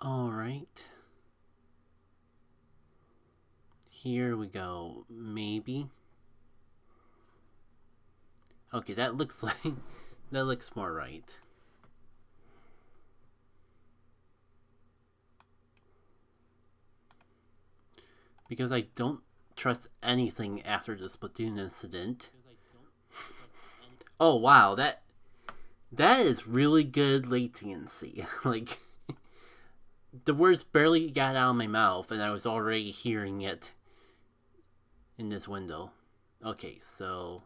Alright. Here we go. Maybe. Okay, that looks like... that looks more right. Because I don't trust anything after the Splatoon incident. Oh wow, that is really good latency. Like, the words barely got out of my mouth and I was already hearing it in this window. Okay, so...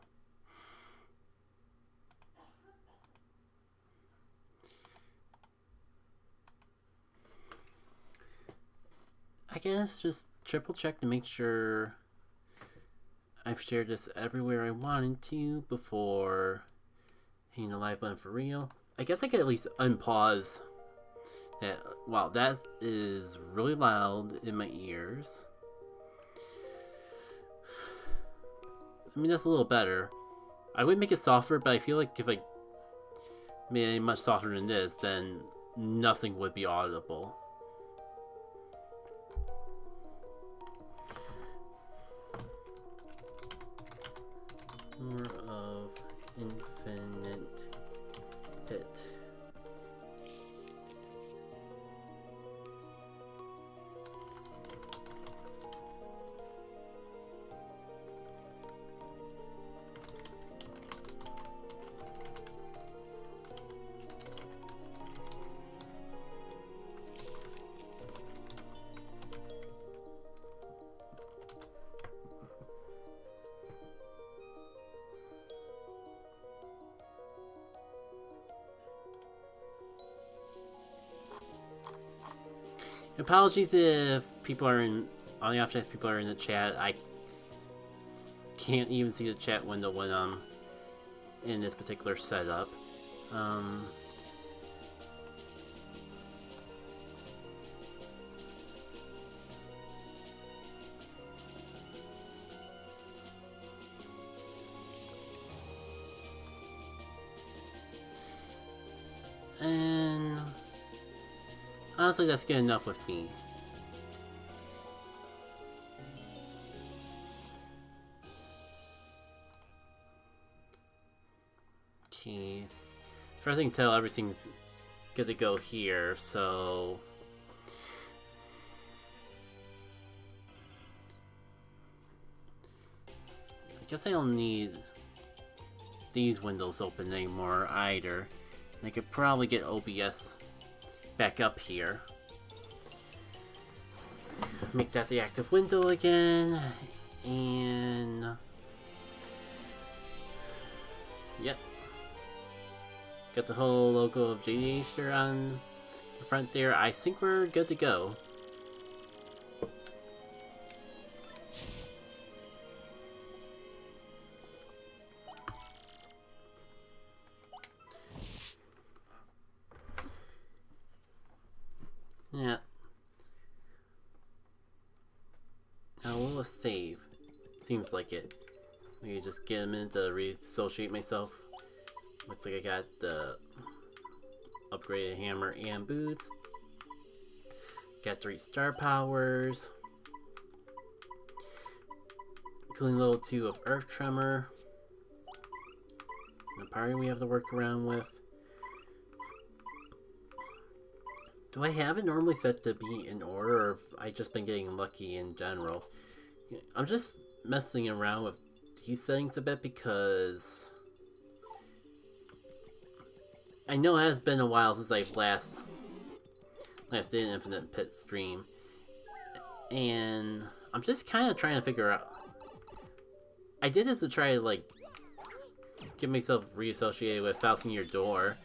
I guess just triple check to make sure I've shared this everywhere I wanted to before hitting the live button for real. I guess I could at least unpause that. Wow, that is really loud in my ears. I mean, that's a little better. I would make it softer, but I feel like if I made it much softer than this, then nothing would be audible. More of infinite hit. Apologies if people are in, on the off chance people are in the chat. I can't even see the chat window when I'm in this particular setup. And honestly, that's good enough with me. Okay, as far as I can tell, everything's good to go here, so... I guess I don't need these windows open anymore either. I could probably get OBS back up here. Make that the active window again, and... Yep. Got the whole logo of JD Easter on the front there. I think we're good to go. Yeah. Now we'll save. Seems like it. Maybe just get a minute to re-associate myself. Looks like I got the upgraded hammer and boots. Got 3 star powers. Including level 2 of Earth Tremor. And a party we have to work around with. Do I have it normally set to be in order, or have I just been getting lucky in general? I'm just messing around with these settings a bit because I know it has been a while since I've last did an Infinite Pit stream, and I'm just kind of trying to figure out. I did this to try to like get myself reassociated with Faust Near Door,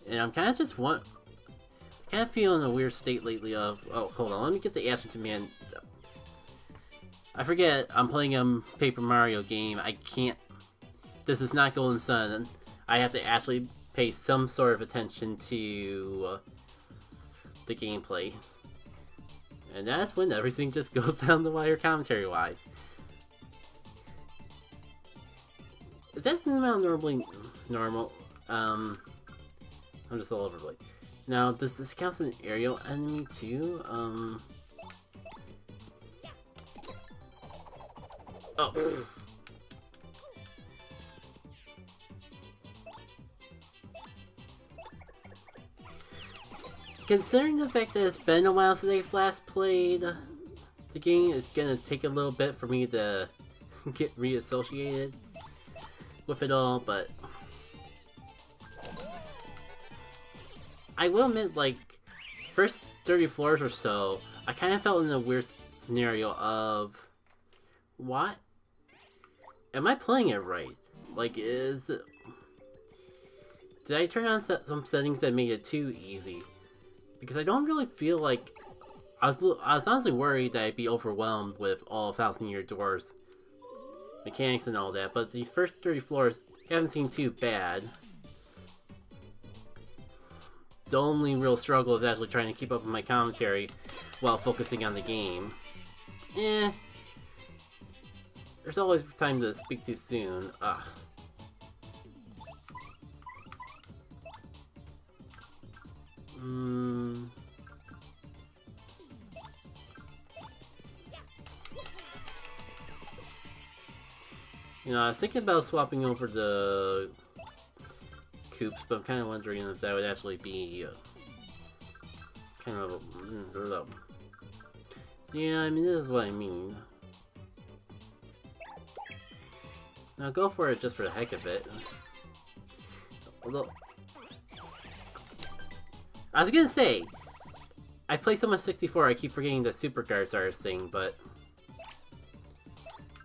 and I'm kind of just kind of feeling a weird state lately of, oh, hold on, let me get the Action Command. I forget, I'm playing a Paper Mario game. I can't, this is not Golden Sun. I have to actually pay some sort of attention to the gameplay. And that's when everything just goes down the wire commentary-wise. Is that zoom out normally normal? I'm just all over the place. Now, does this count as an aerial enemy too? Oh. Considering the fact that it's been a while since I've last played the game, it's gonna take a little bit for me to get reassociated with it all, but I will admit, like, first 30 floors or so, I kind of felt in a weird scenario of, what? Am I playing it right? Like, did I turn on some settings that made it too easy? Because I don't really feel like... I was honestly worried that I'd be overwhelmed with all 1,000-year doors mechanics and all that, but these first 30 floors haven't seemed too bad. The only real struggle is actually trying to keep up with my commentary while focusing on the game. There's always time to speak too soon. Ugh. You know, I was thinking about swapping over the coops, but I'm kind of wondering if that would actually be kind of... Yeah, I mean, this is what I mean. Now go for it just for the heck of it. Although... I was gonna say, I play so much 64, I keep forgetting that super guards are a thing, but...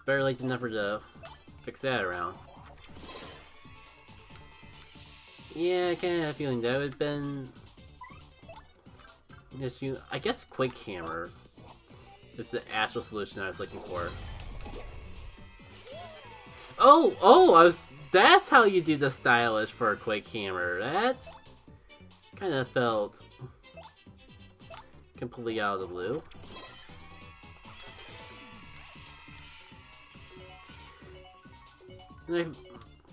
better late than never to fix that around. Yeah, I kinda have a feeling that would have been an issue. I guess Quick Hammer is the actual solution I was looking for. That's how you do the stylish for a Quick Hammer. That kind of felt completely out of the blue.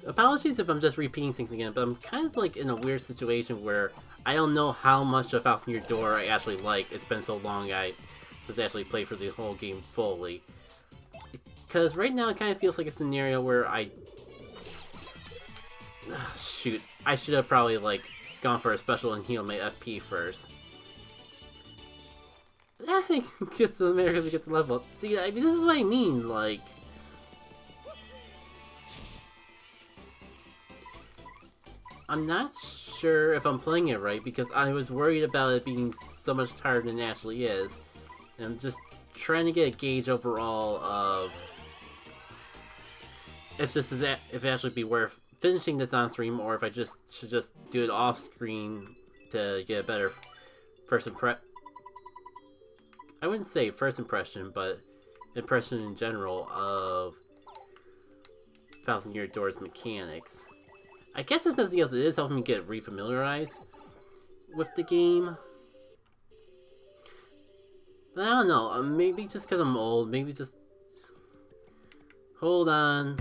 Apologies if I'm just repeating things again, but I'm kind of like in a weird situation where I don't know how much of 1,000-Year Door I actually like. It's been so long I was actually played for the whole game fully. Because right now it kind of feels like a scenario where shoot, I should have probably like gone for a special and healed my FP first. I think gets to America to get the level up. See, I mean, this is what I mean, like... I'm not sure if I'm playing it right because I was worried about it being so much harder than it actually is. And I'm just trying to get a gauge overall of if this is if it actually be worth finishing this on stream or if I just should just do it off screen to get a better first I wouldn't say first impression, but impression in general of 1,000-Year Door's mechanics. I guess if nothing else, it is helping me get refamiliarized with the game. But I don't know, maybe just because I'm old, maybe just... Hold on.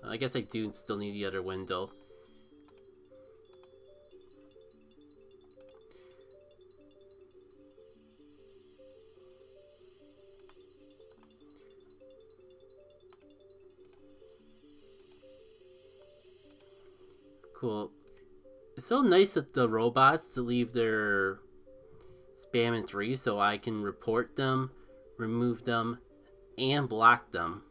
I guess I do still need the other window. Cool. It's so nice of the robots to leave their spam and 3 so I can report them, remove them, and block them.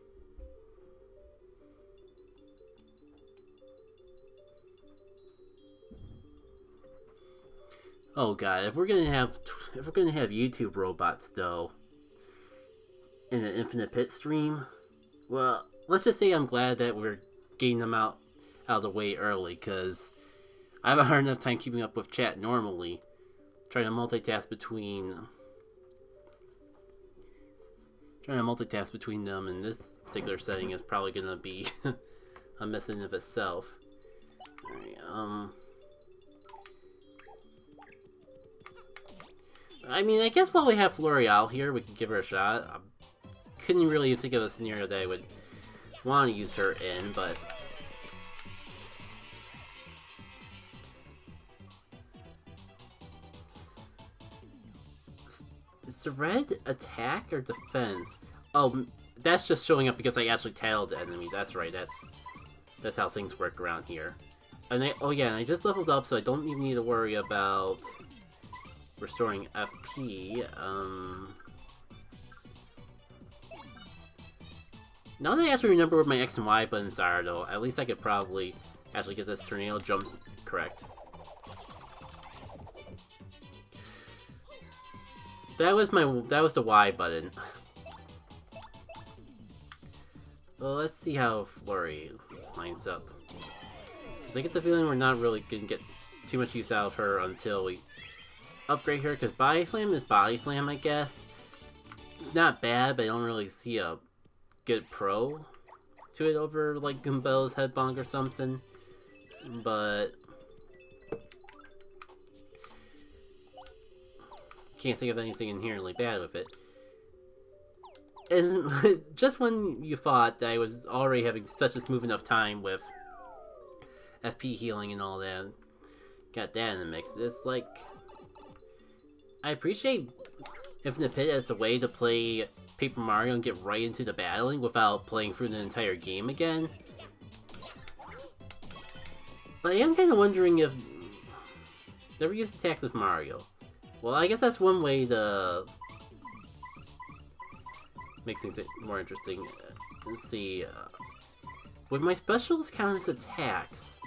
Oh god, if we're gonna have YouTube robots though in an Infinite Pit stream, well, let's just say I'm glad that we're getting them out of the way early, because I have a hard enough time keeping up with chat normally. Trying to multitask between them in this particular setting is probably gonna be a mess in of itself. Alright, I mean, I guess while we have L'Oreal here, we can give her a shot. couldn't really think of a scenario that I would want to use her in, but is the red attack or defense? Oh, that's just showing up because I actually tailored the enemy. That's right. That's how things work around here. And and I just leveled up, so I don't even need to worry about restoring FP. Now that I actually remember what my X and Y buttons are, though, at least I could probably actually get this tornado jump correct. That was the Y button. Well, let's see how Flurry lines up. Because I get the feeling we're not really gonna get too much use out of her until we upgrade her. Because Body Slam is Body Slam, I guess. It's not bad, but I don't really see a good pro to it over like Goombella's Head Bonk or something. But can't think of anything inherently bad with it. And just when you thought that I was already having such a smooth enough time with FP healing and all that, got that in the mix. It's like, I appreciate Infinite Pit as a way to play Paper Mario and get right into the battling without playing through the entire game again. But I am kind of wondering if... Never used attacks with Mario. Well, I guess that's one way to make things more interesting. Let's see. Would my specials count as attacks?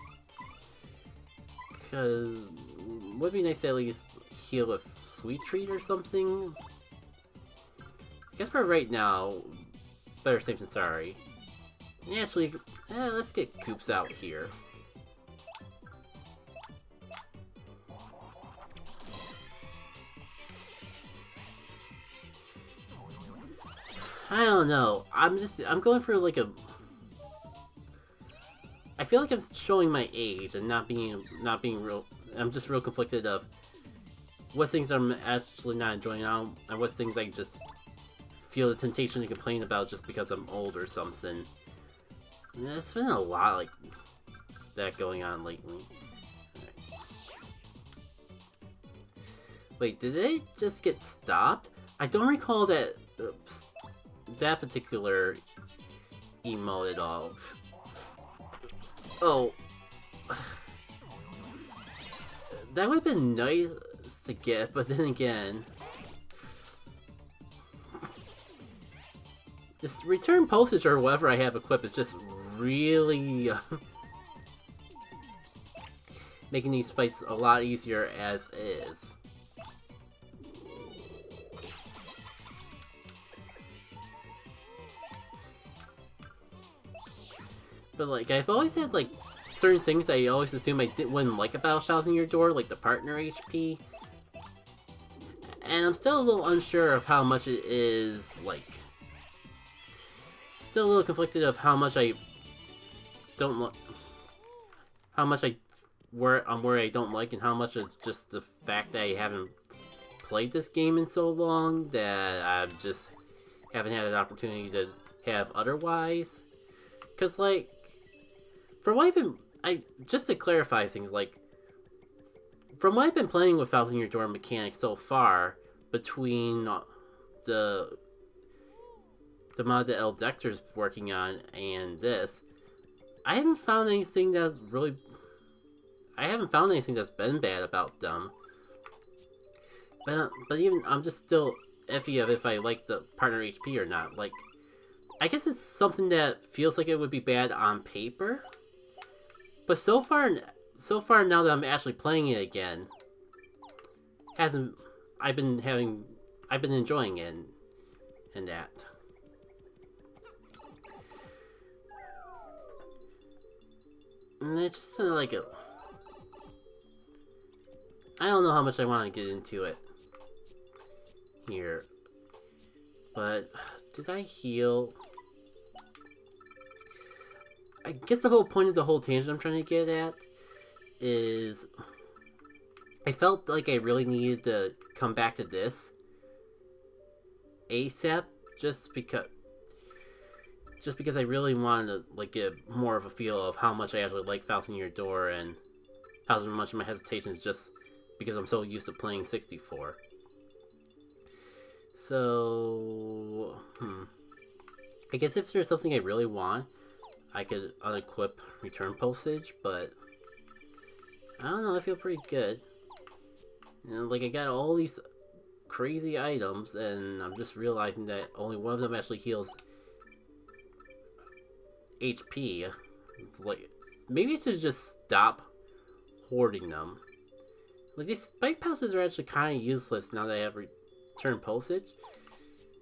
Because it would be nice to at least heal with Sweet Treat or something. I guess for right now, better safe than sorry. Actually, let's get Koops out here. I don't know. I'm going for like a... I feel like I'm showing my age and not being real... I'm just real conflicted of what things I'm actually not enjoying now and what things I just feel the temptation to complain about just because I'm old or something. There's been a lot like that going on lately. Right. Wait, did they just get stopped? I don't recall that that particular emote at all. Oh. That would have been nice to get, but then again... This return postage or whatever I have equipped is just really making these fights a lot easier as is. But like, I've always had like certain things I always assume I wouldn't like about 1000 Year Door, like the partner HP. And I'm still a little unsure of how much it is, like... Still a little conflicted of how much I don't like... How much I... where I don't like, and how much it's just the fact that I haven't played this game in so long that I just haven't had an opportunity to have otherwise. Because, like... From what I've been... just to clarify things, like... From what I've been playing with 1000 Year Door mechanics so far, between the mod that L. Dexter's working on and this, I haven't found anything that's really... I haven't found anything that's been bad about them. But even, I'm just still iffy of if I like the partner HP or not. Like, I guess it's something that feels like it would be bad on paper. But so far now that I'm actually playing it again, I've been enjoying it and that. And it's just like a... I don't know how much I want to get into it here. But, did I heal? I guess the whole point of the whole tangent I'm trying to get at is... I felt like I really needed to come back to this ASAP, just because... just because I really wanted to like get more of a feel of how much I actually like Fasten Your Door and how much of my hesitation is just because I'm so used to playing 64. So, I guess if there's something I really want, I could unequip return postage, but I don't know, I feel pretty good. You know, like I got all these crazy items, and I'm just realizing that only one of them actually heals HP. It's like, maybe I should just stop hoarding them. Like, these spike pouches are actually kind of useless now that I have return postage.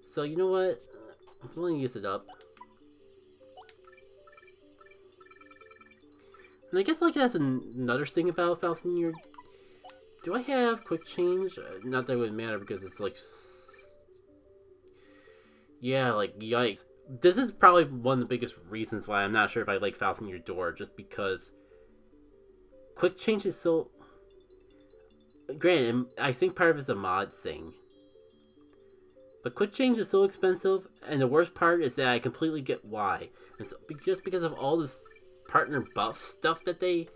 So, you know what? I'm willing to use it up. And I guess, like, that's another thing about Fasten Your... Do I have quick change? Not that it would matter because it's like... Yeah, like, yikes. This is probably one of the biggest reasons why I'm not sure if I like Fasten Your Door, just because quick change is so... Granted, I think part of it's a mod thing. But quick change is so expensive, and the worst part is that I completely get why. And so, just because of all this partner buff stuff that they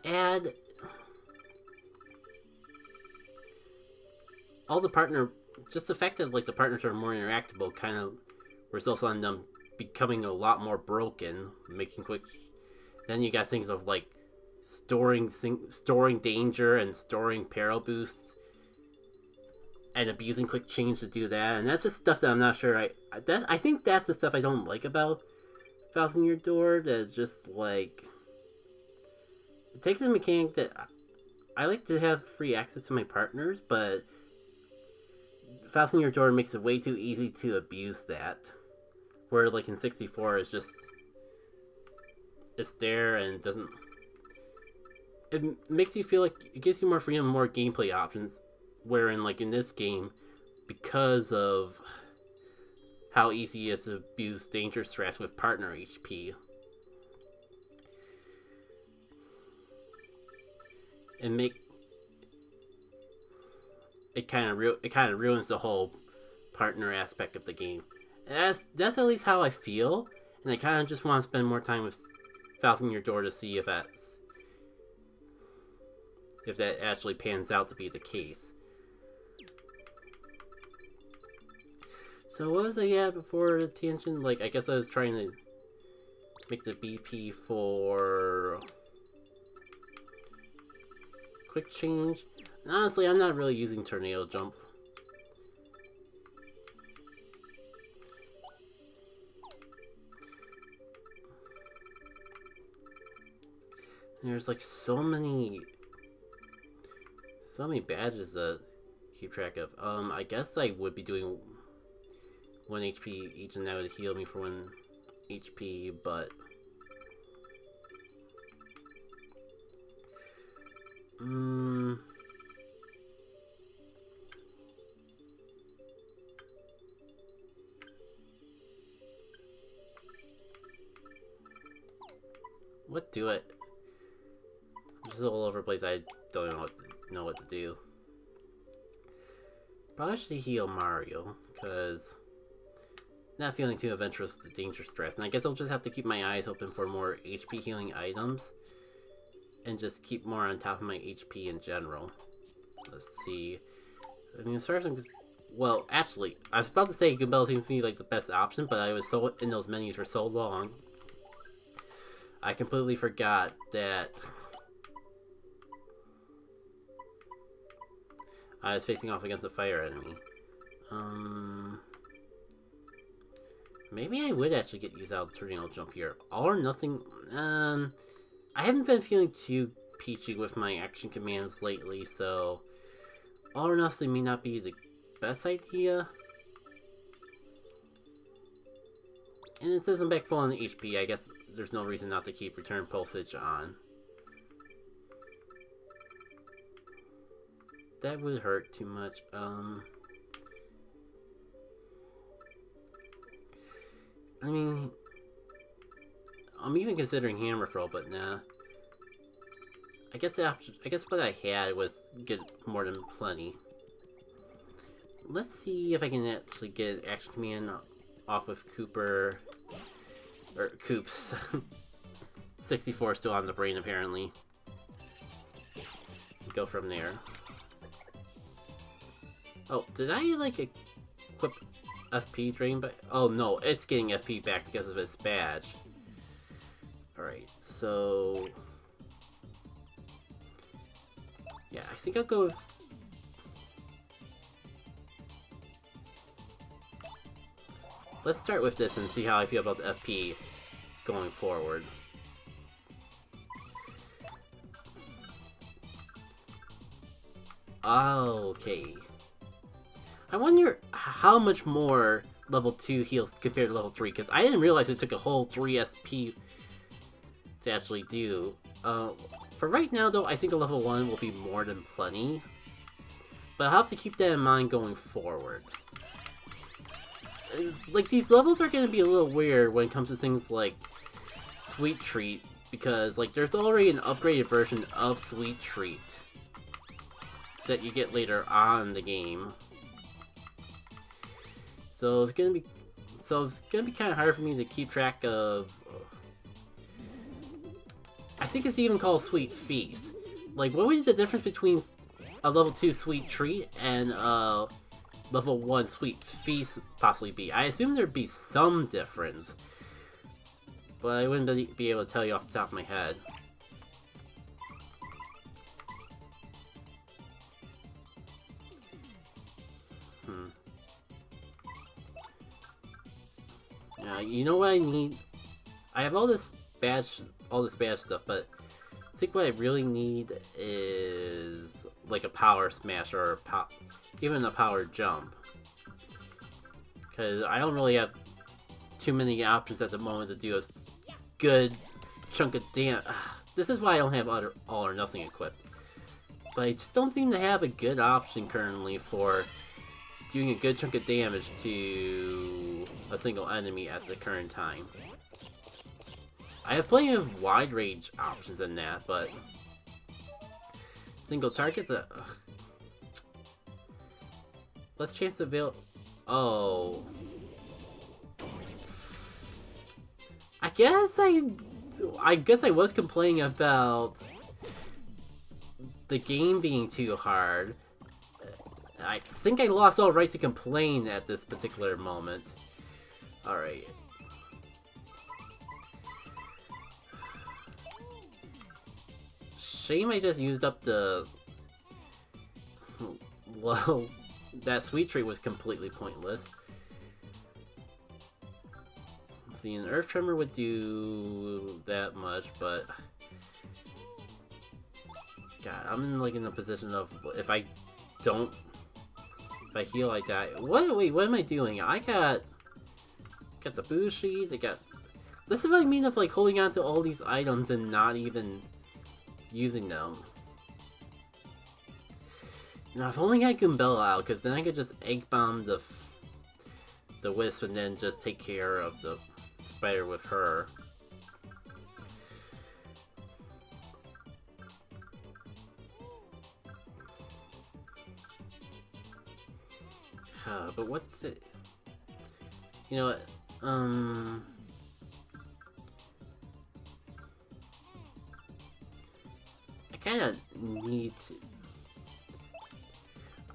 add, all the partner, just the fact that like the partners are more interactable kind of results on them becoming a lot more broken, making quick. Then you got things of like storing danger and storing peril boosts and abusing quick change to do that, and that's just stuff that I'm not sure I think that's the stuff I don't like about Fasten Your Door. That's just like, it takes a mechanic that I like to have free access to my partners, but Fasten Your Door makes it way too easy to abuse that. Where like in 64 it's there and doesn't. It makes you feel like it gives you more freedom, more gameplay options. Wherein, like in this game, because of how easy it is to abuse danger stress with partner HP, and make it kind of ruins the whole partner aspect of the game. And that's at least how I feel, and I kind of just want to spend more time with Fasten Your Door to see if that actually pans out to be the case. So what was I at before the tangent? Like, I guess I was trying to make the BP for quick change. And honestly, I'm not really using tornado jump. And there's like so many badges to keep track of. I guess I would be doing 1 HP each, and that would heal me for 1 HP, but what do it? I'm just all over the place. I don't know what to do. Probably should heal Mario, because not feeling too adventurous with the danger stress. And I guess I'll just have to keep my eyes open for more HP healing items. And just keep more on top of my HP in general. So let's see. I mean, as far as I'm... Well, actually, I was about to say Goombella seems to be like the best option, but I was so in those menus for so long, I completely forgot that I was facing off against a fire enemy. Maybe I would actually use out tornado jump here. All or nothing. I haven't been feeling too peachy with my action commands lately, so all or nothing may not be the best idea. And it says I'm back full on the HP. I guess there's no reason not to keep return postage on. That would hurt too much. I mean, I'm even considering hammer throw, but nah. I guess what I had was get more than plenty. Let's see if I can actually get action command off of Cooper Or Coops. 64 still on the brain, apparently. Go from there. Oh, did I, like, equip FP drain back? Oh, no, it's getting FP back because of its badge. Alright, so... yeah, I think I'll go with... let's start with this and see how I feel about the FP going forward. Okay. I wonder how much more level 2 heals compared to level 3, because I didn't realize it took a whole 3 SP to actually do. For right now, though, I think a level 1 will be more than plenty. But I'll have to keep that in mind going forward. It's, like, these levels are going to be a little weird when it comes to things like Sweet Treat, because, like, there's already an upgraded version of Sweet Treat that you get later on in the game. So it's gonna be kind of hard for me to keep track of. I think it's even called Sweet Feast. Like, what would the difference between a level 2 Sweet Treat and level 1 Sweet Feast possibly be? I assume there'd be some difference, but I wouldn't be able to tell you off the top of my head. You know what I need? I have all this badge stuff, but I think what I really need is like a power smash or even a power jump. Because I don't really have too many options at the moment to do a good chunk of damage. This is why I don't have all or nothing equipped. But I just don't seem to have a good option currently for doing a good chunk of damage to a single enemy at the current time. I have plenty of wide range options in that, but single targets. Let's chance the veil. Oh, I guess I was complaining about the game being too hard. I think I lost all right to complain at this particular moment. Alright. Shame I just used up the... well, that Sweet Treat was completely pointless. See, an Earth Tremor would do that much, but... God, I'm like in a position of if I heal, I die. Wait, what am I doing? I got the Bushi, this is what I mean of like holding on to all these items and not even using them. Now, if only I had Goombella out, because then I could just egg bomb the Wisp and then just take care of the spider with her. But what's it? You know what? I kind of need to.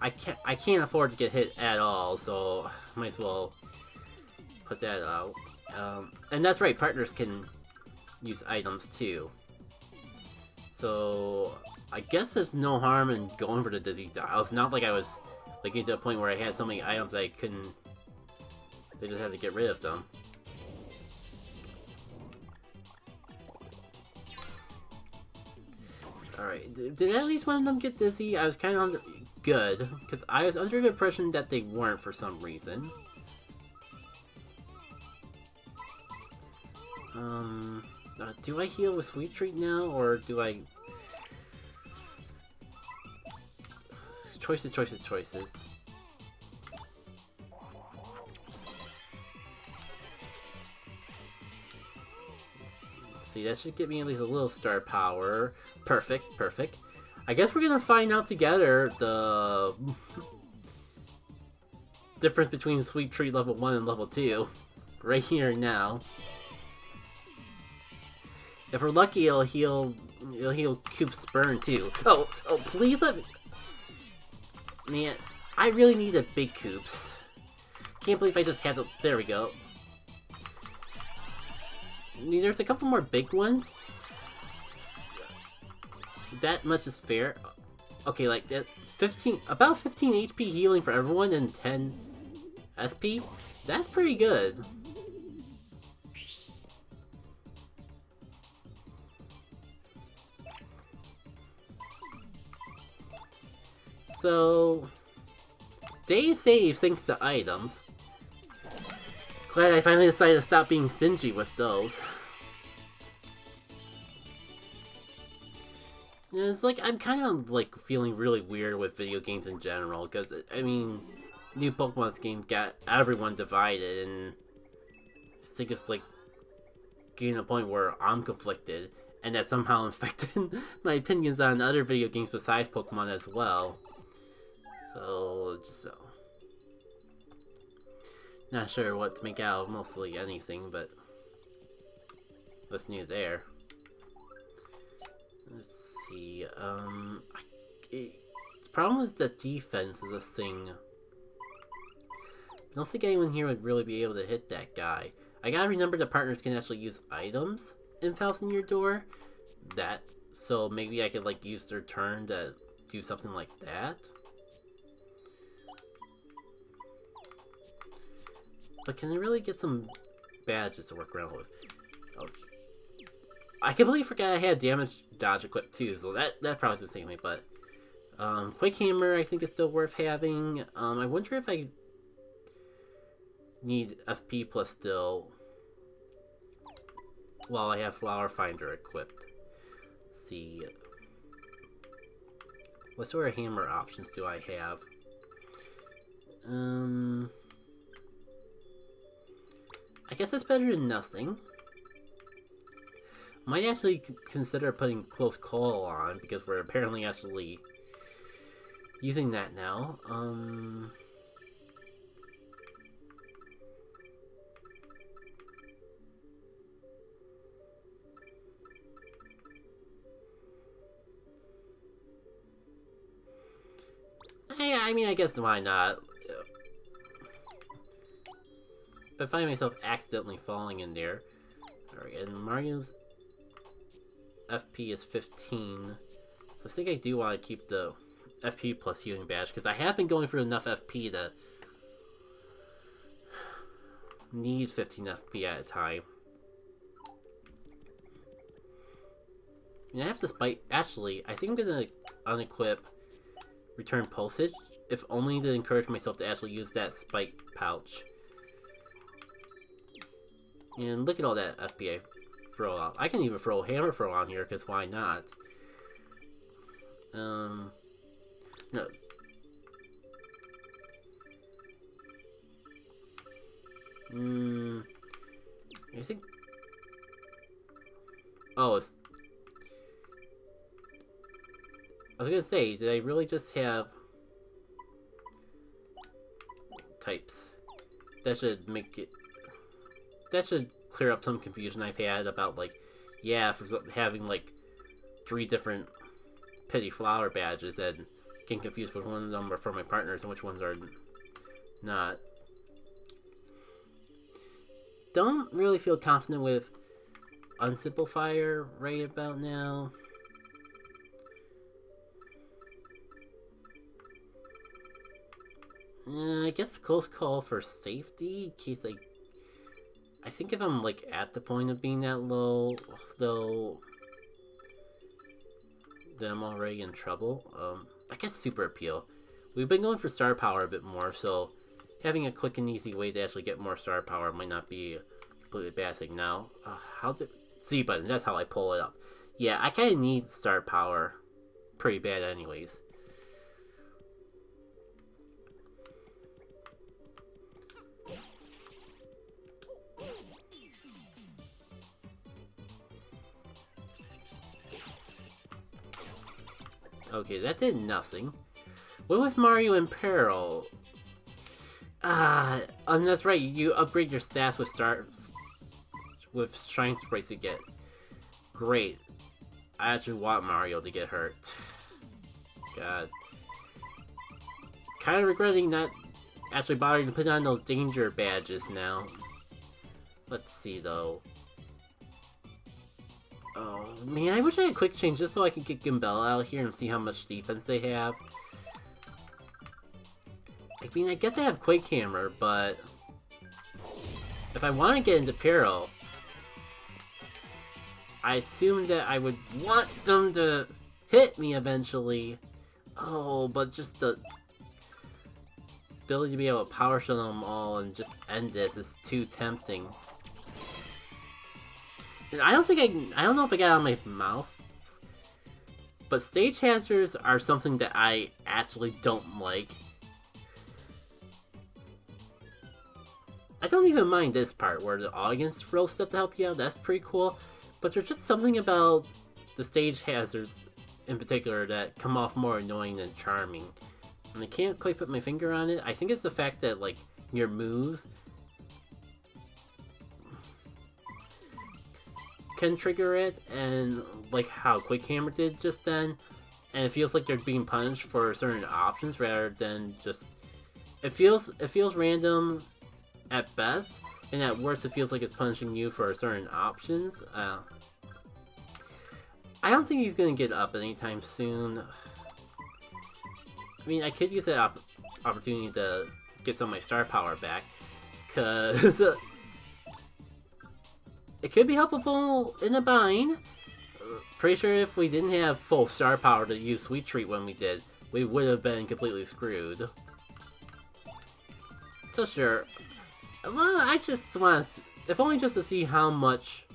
I can't afford to get hit at all, so might as well put that out. And that's right, partners can use items too. So I guess there's no harm in going for the Dizzy Dial. It's not like I was like getting to a point where I had so many items I couldn't. They just had to get rid of them. Alright, did at least one of them get dizzy? I was kind of good, because I was under the impression that they weren't for some reason. Do I heal with Sweet Treat now, or do I... Choices. See, that should get me at least a little star power. Perfect. I guess we're gonna find out together the difference between Sweet Treat level 1 and level 2. Right here and now. If we're lucky, it'll heal Coop's burn too. Oh, please let me. Man, I really need a big Coops. Can't believe I just had to. There we go. I mean, there's a couple more big ones. That much is fair. Okay, like that 15, about 15 HP healing for everyone and 10 SP. That's pretty good. So, day save thanks to items. Glad I finally decided to stop being stingy with those. It's like, I'm kind of like feeling really weird with video games in general, because, I mean, new Pokemon's game got everyone divided, and I think it's like getting to a point where I'm conflicted, and that somehow infected my opinions on other video games besides Pokemon as well. So, not sure what to make out of mostly anything, but what's new there? Let's see, the problem is that defense is a thing. I don't think anyone here would really be able to hit that guy. I gotta remember that partners can actually use items in Thousand Year Door. So maybe I could like use their turn to do something like that. But can I really get some badges to work around with? Okay. I completely forgot I had damage dodge equipped too, so that probably was thinking me, but Quick Hammer I think is still worth having. I wonder if I need FP plus still while I have Flower Finder equipped. Let's see. What sort of hammer options do I have? I guess that's better than nothing. Might actually consider putting Close Call on, because we're apparently actually using that now. I mean, I guess why not? But I find myself accidentally falling in there. Alright, and Mario's FP is 15. So I think I do want to keep the FP plus healing badge, because I have been going through enough FP to need 15 FP at a time. And I have to spite. Actually, I think I'm gonna unequip Return Postage, if only to encourage myself to actually use that spike pouch. And look at all that FP I throw out. I can even throw Hammer Throw on here, because why not? No. I think... Oh, it's... I was gonna say, did I really just have types? That should make it... That should clear up some confusion I've had about, like, yeah, for having, like, 3 different Pity Flower badges and getting confused with one of them are for my partners and which ones are not. Don't really feel confident with Unsimplifier right about now. I guess Close Call for safety, in case I think if I'm, like, at the point of being that low, though, then I'm already in trouble. I guess Super Appeal. We've been going for Star Power a bit more, so having a quick and easy way to actually get more Star Power might not be a completely bad thing now. Z button, that's how I pull it up. Yeah, I kind of need Star Power pretty bad anyways. Okay, that did nothing. What with Mario in Peril? That's right, you upgrade your stats with Shrine Sprites you get. great. I actually want Mario to get hurt. God. Kind of regretting not actually bothering to put on those danger badges now. Let's see though. Oh man, I wish I had quick change just so I could get Gimbella out here and see how much defense they have. I mean, I guess I have Quick Hammer, but if I want to get into Pyro, I assume that I would want them to hit me eventually. Oh, but just the ability to be able to power shell them all and just end this is too tempting. And I don't know if I got it out of my mouth, but stage hazards are something that I actually don't like. I don't even mind this part where the audience throws stuff to help you out, that's pretty cool. But there's just something about the stage hazards in particular that come off more annoying than charming. And I can't quite put my finger on it. I think it's the fact that, like, your moves can trigger it, and like how Quick Hammer did just then. And it feels like they're being punished for certain options rather than just... It feels random at best, and at worst it feels like it's punishing you for certain options. I don't think he's gonna get up anytime soon. I mean, I could use that opportunity to get some of my star power back, cause it could be helpful in a bind. Pretty sure if we didn't have full star power to use Sweet Treat when we did, we would have been completely screwed. So sure. Well, I just want to, if only just to see how much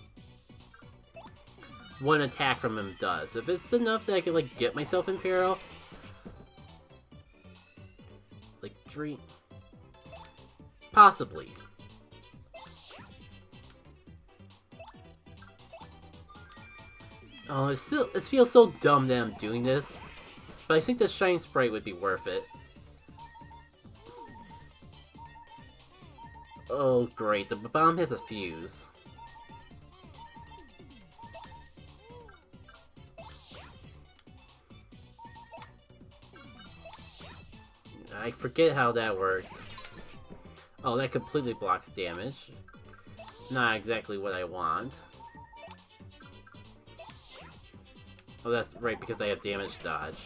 one attack from him does. If it's enough that I can, like, get myself in peril. Like, dream. Possibly. Oh, it feels so dumb that I'm doing this. But I think the Shine Sprite would be worth it. Oh, great. The bomb has a fuse. I forget how that works. Oh, that completely blocks damage. Not exactly what I want. Oh, that's right, because I have damage dodge.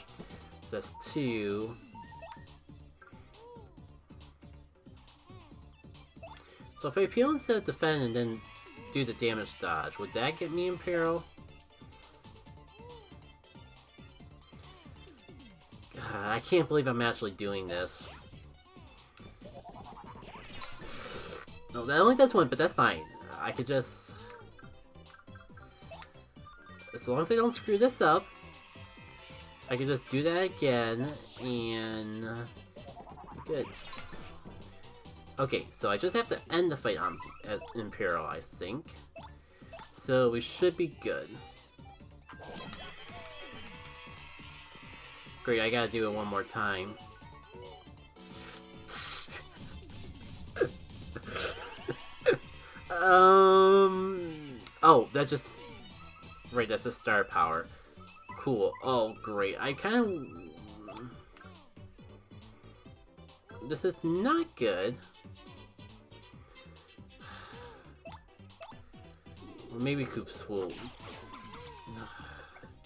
So that's 2. So if I appeal instead of defend and then do the damage dodge, would that get me in peril? God, I can't believe I'm actually doing this. No, that only does 1, but that's fine. I could just... As long as I don't screw this up, I can just do that again, and... Good. Okay, so I just have to end the fight at Imperial, I think. So we should be good. Great, I gotta do it one more time. Oh, that just... Right, that's a star power. Cool. Oh, great. I kind of... This is not good. Or maybe Koops will...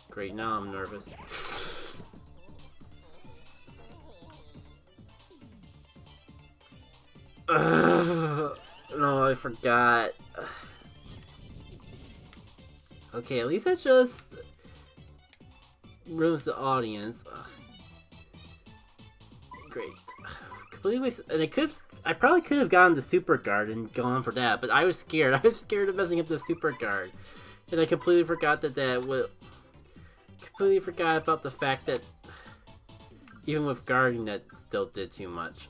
Great, now I'm nervous. No, I forgot. Okay, at least that just ruins the audience. Great. Completely wasted. And I probably could have gotten the Super Guard and gone for that, but I was scared. I was scared of messing up the Super Guard. And I completely forgot that would... Completely forgot about the fact that even with guarding, that still did too much.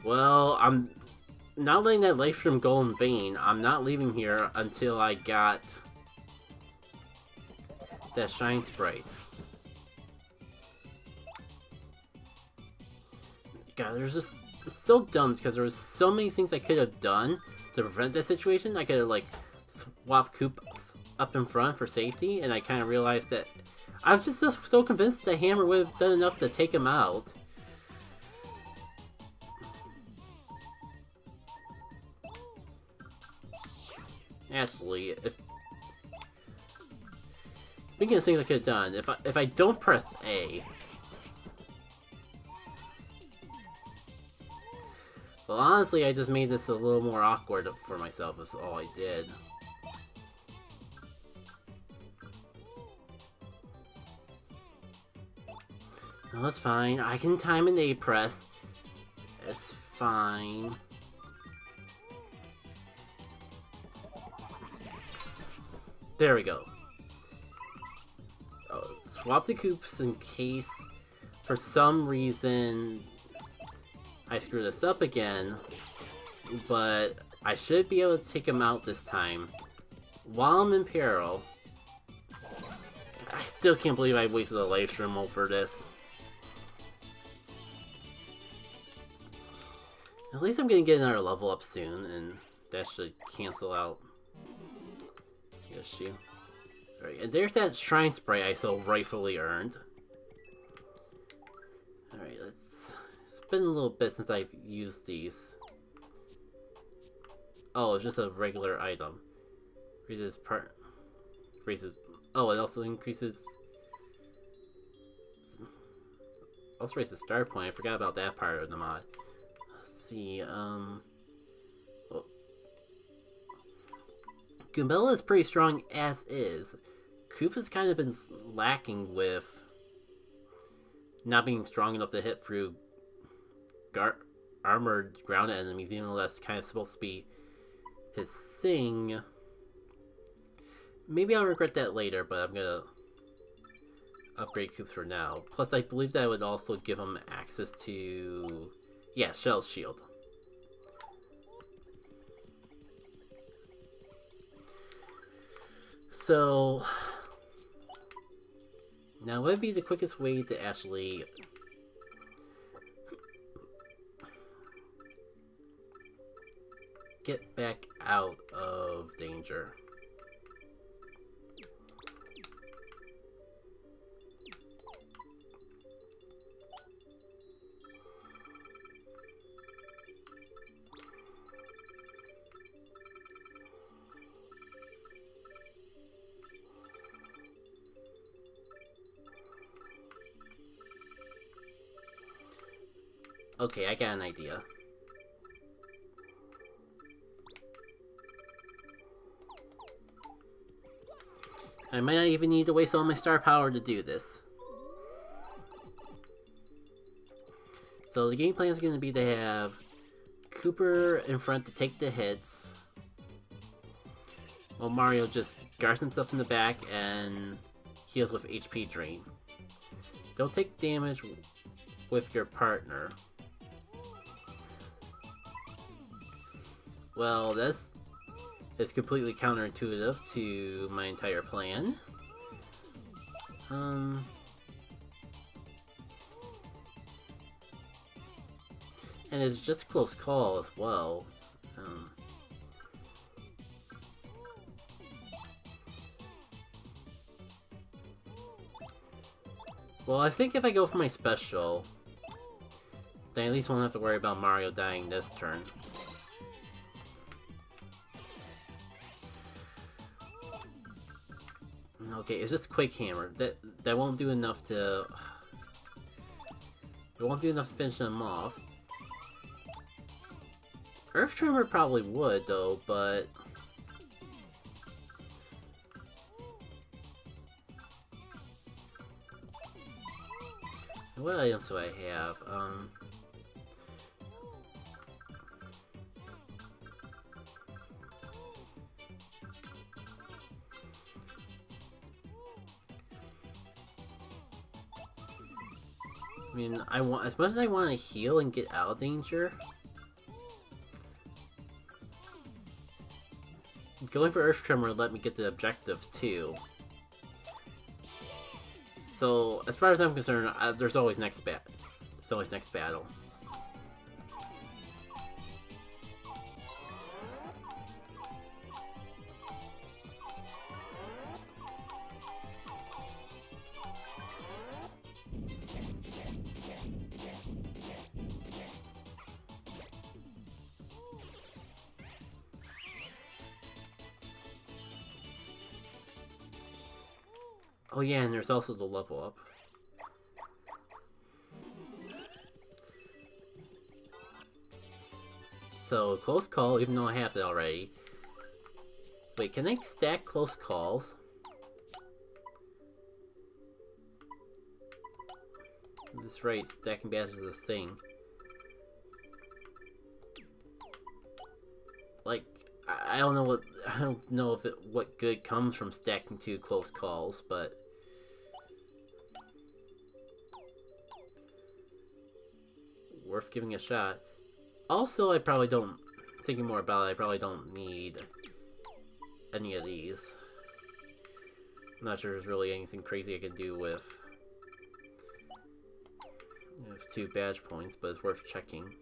Well, I'm not letting that life stream go in vain. I'm not leaving here until I got that Shine Sprite. God, there's just... It's so dumb because there was so many things I could have done to prevent that situation. I could have, like, swapped Coop up in front for safety, and I kind of realized that I was just so convinced that hammer would have done enough to take him out. Actually, speaking of things I could have done, if I don't press A. Well, honestly, I just made this a little more awkward for myself. Is all I did. No, it's fine. I can time an A press. It's fine. There we go. Oh, swap the Koops in case, for some reason, I screw this up again. But I should be able to take him out this time. While I'm in peril. I still can't believe I wasted a life stream over this. At least I'm gonna get another level up soon, and that should cancel out the issue. Alright, and there's that shrine sprite I so rightfully earned. Alright, it's been a little bit since I've used these. Oh, it's just a regular item. Raises oh, it also increases. Also raises the star point. I forgot about that part of the mod. Let's see, well, Goombella is pretty strong as is. Koopa's kind of been lacking with not being strong enough to hit through armored ground enemies, even though that's kind of supposed to be his thing. Maybe I'll regret that later, but I'm gonna upgrade Koops for now. Plus, I believe that would also give him access to... yeah, Shell Shield. So... now what would be the quickest way to actually... get back out of danger? Okay, I got an idea. I might not even need to waste all my star power to do this. So the game plan is going to be to have Cooper in front to take the hits, while Mario just guards himself in the back and heals with HP drain. Don't take damage with your partner. Well, this is completely counterintuitive to my entire plan. And it's just a close call as well. Well, I think if I go for my special, then I at least won't have to worry about Mario dying this turn. Okay, it's just Quick Hammer. That won't do enough to... it won't do enough to finish them off. Earth Tremor probably would, though, but... what items do I have? I mean, as much as I want to heal and get out of danger, going for Earth Tremor let me get the objective too. So, as far as I'm concerned, there's always next battle. Oh yeah, and there's also the level up. So, close call, even though I have that already. Wait, can I stack close calls? That's right, stacking badges is a thing. Like, I don't know what what good comes from stacking 2 close calls, but worth giving a shot. Also, I probably don't, thinking more about it, I probably don't need any of these. I'm not sure there's really anything crazy I can do with 2 badge points, but it's worth checking.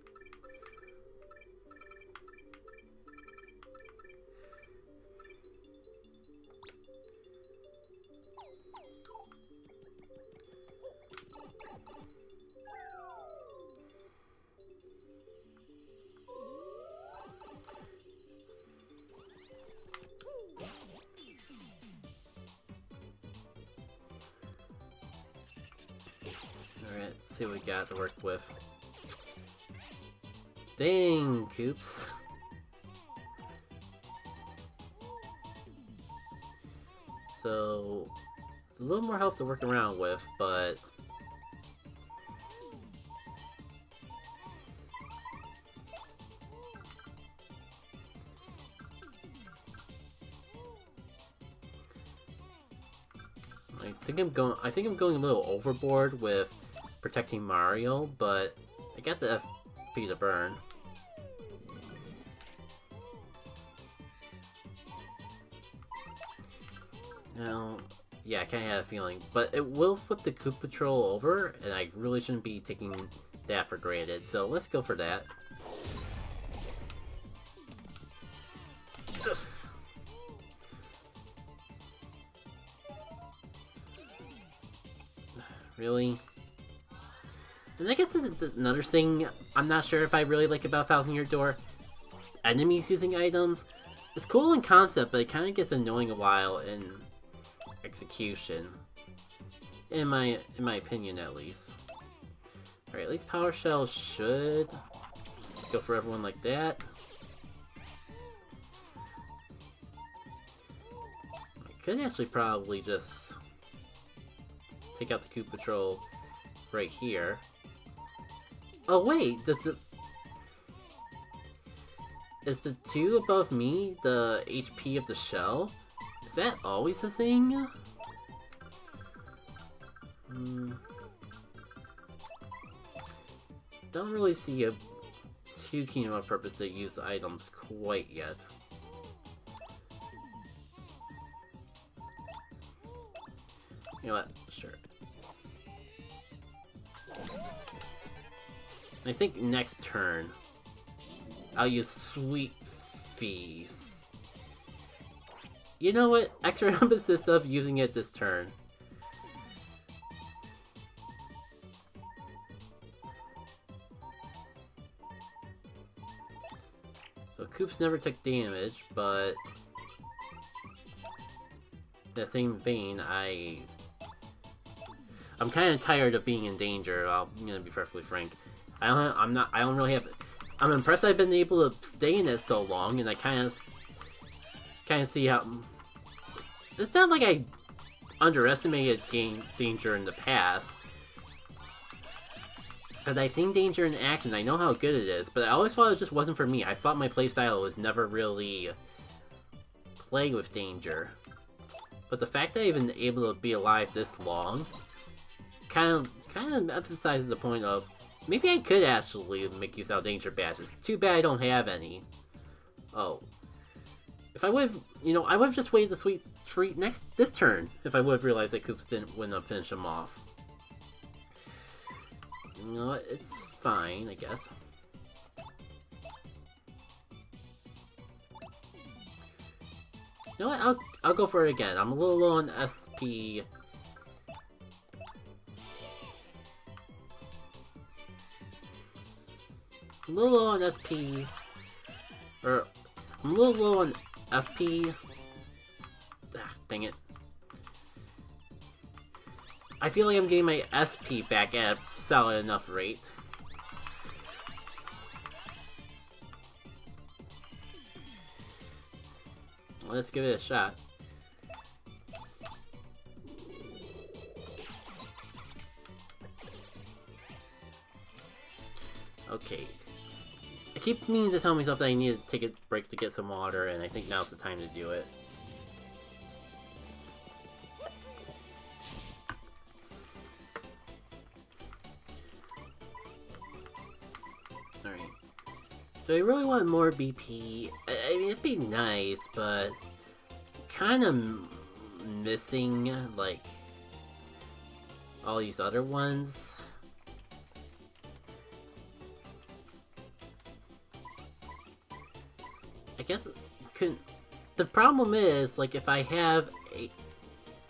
Alright, let's see what we got to work with. Dang, Coops. So, it's a little more health to work around with, but I think I'm going a little overboard with protecting Mario, but I got the FP to burn. Now, yeah, I kind of had a feeling, but it will flip the Koopa Patrol over, and I really shouldn't be taking that for granted. So let's go for that. Really? And I guess another thing I'm not sure if I really like about Thousand Year Door, enemies using items. It's cool in concept, but it kind of gets annoying a while in execution. In my opinion, at least. Alright, at least Power Shell should go for everyone like that. I could actually probably just take out the Koopa Patrol right here. Oh wait, is the 2 above me the HP of the shell? Is that always a thing? Don't really see a too keen of a purpose to use the items quite yet. You know what? Sure. I think next turn, I'll use Sweet Feast. You know what? Extra emphasis of using it this turn. So Koops never took damage, but in the same vein, I'm kind of tired of being in danger. I'm gonna be perfectly frank. I'm impressed I've been able to stay in it so long, and I kind of see how. It's not like I underestimated danger in the past, but I've seen danger in action. I know how good it is, but I always thought it just wasn't for me. I thought my playstyle was never really playing with danger. But the fact that I've been able to be alive this long kind of emphasizes the point of maybe I could actually make use of danger badges. Too bad I don't have any. Oh. If I would've, I would've just waited the sweet treat this turn if I would've realized that Koops wouldn't finish him off. You know what? It's fine, I guess. You know what? I'll go for it again. I'm a little low on SP. I'm a little low on SP. I'm a little low on FP. Ah, dang it. I feel like I'm getting my SP back at a solid enough rate. Let's give it a shot. Okay. I keep meaning to tell myself that I need to take a break to get some water, and I think now's the time to do it. Alright. Do I really want more BP? I mean, it'd be nice, but kind of missing, like, all these other ones. I guess the problem is, like, if I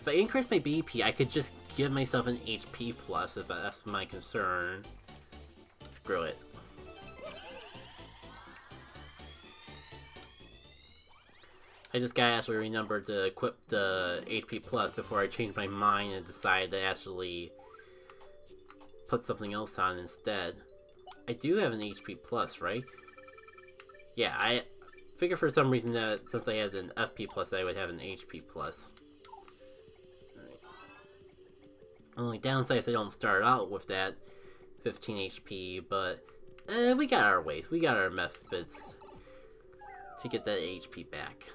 increase my BP, I could just give myself an HP plus if that's my concern. Screw it. I just gotta actually remember to equip the HP plus before I change my mind and decide to actually put something else on instead. I do have an HP plus, right? Yeah, I figure for some reason that since I had an FP plus, I would have an HP plus. Right. Only downside is I don't start out with that 15 HP, but we got our ways. We got our methods to get that HP back.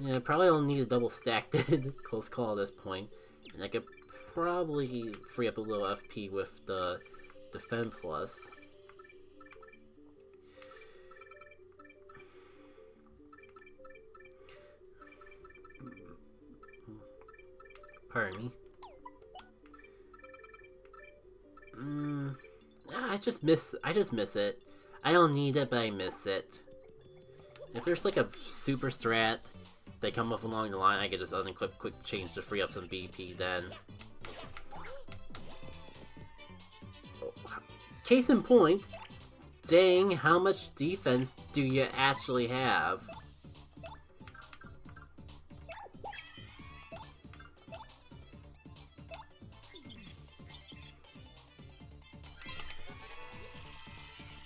Yeah, I probably don't need a double stacked close call at this point. And I could probably free up a little FP with the Defend Plus. Pardon me. I just miss it. I don't need it, but I miss it. If there's like a super strat they come up along the line, I could just unequip quick change to free up some BP then. Case in point, dang, how much defense do you actually have?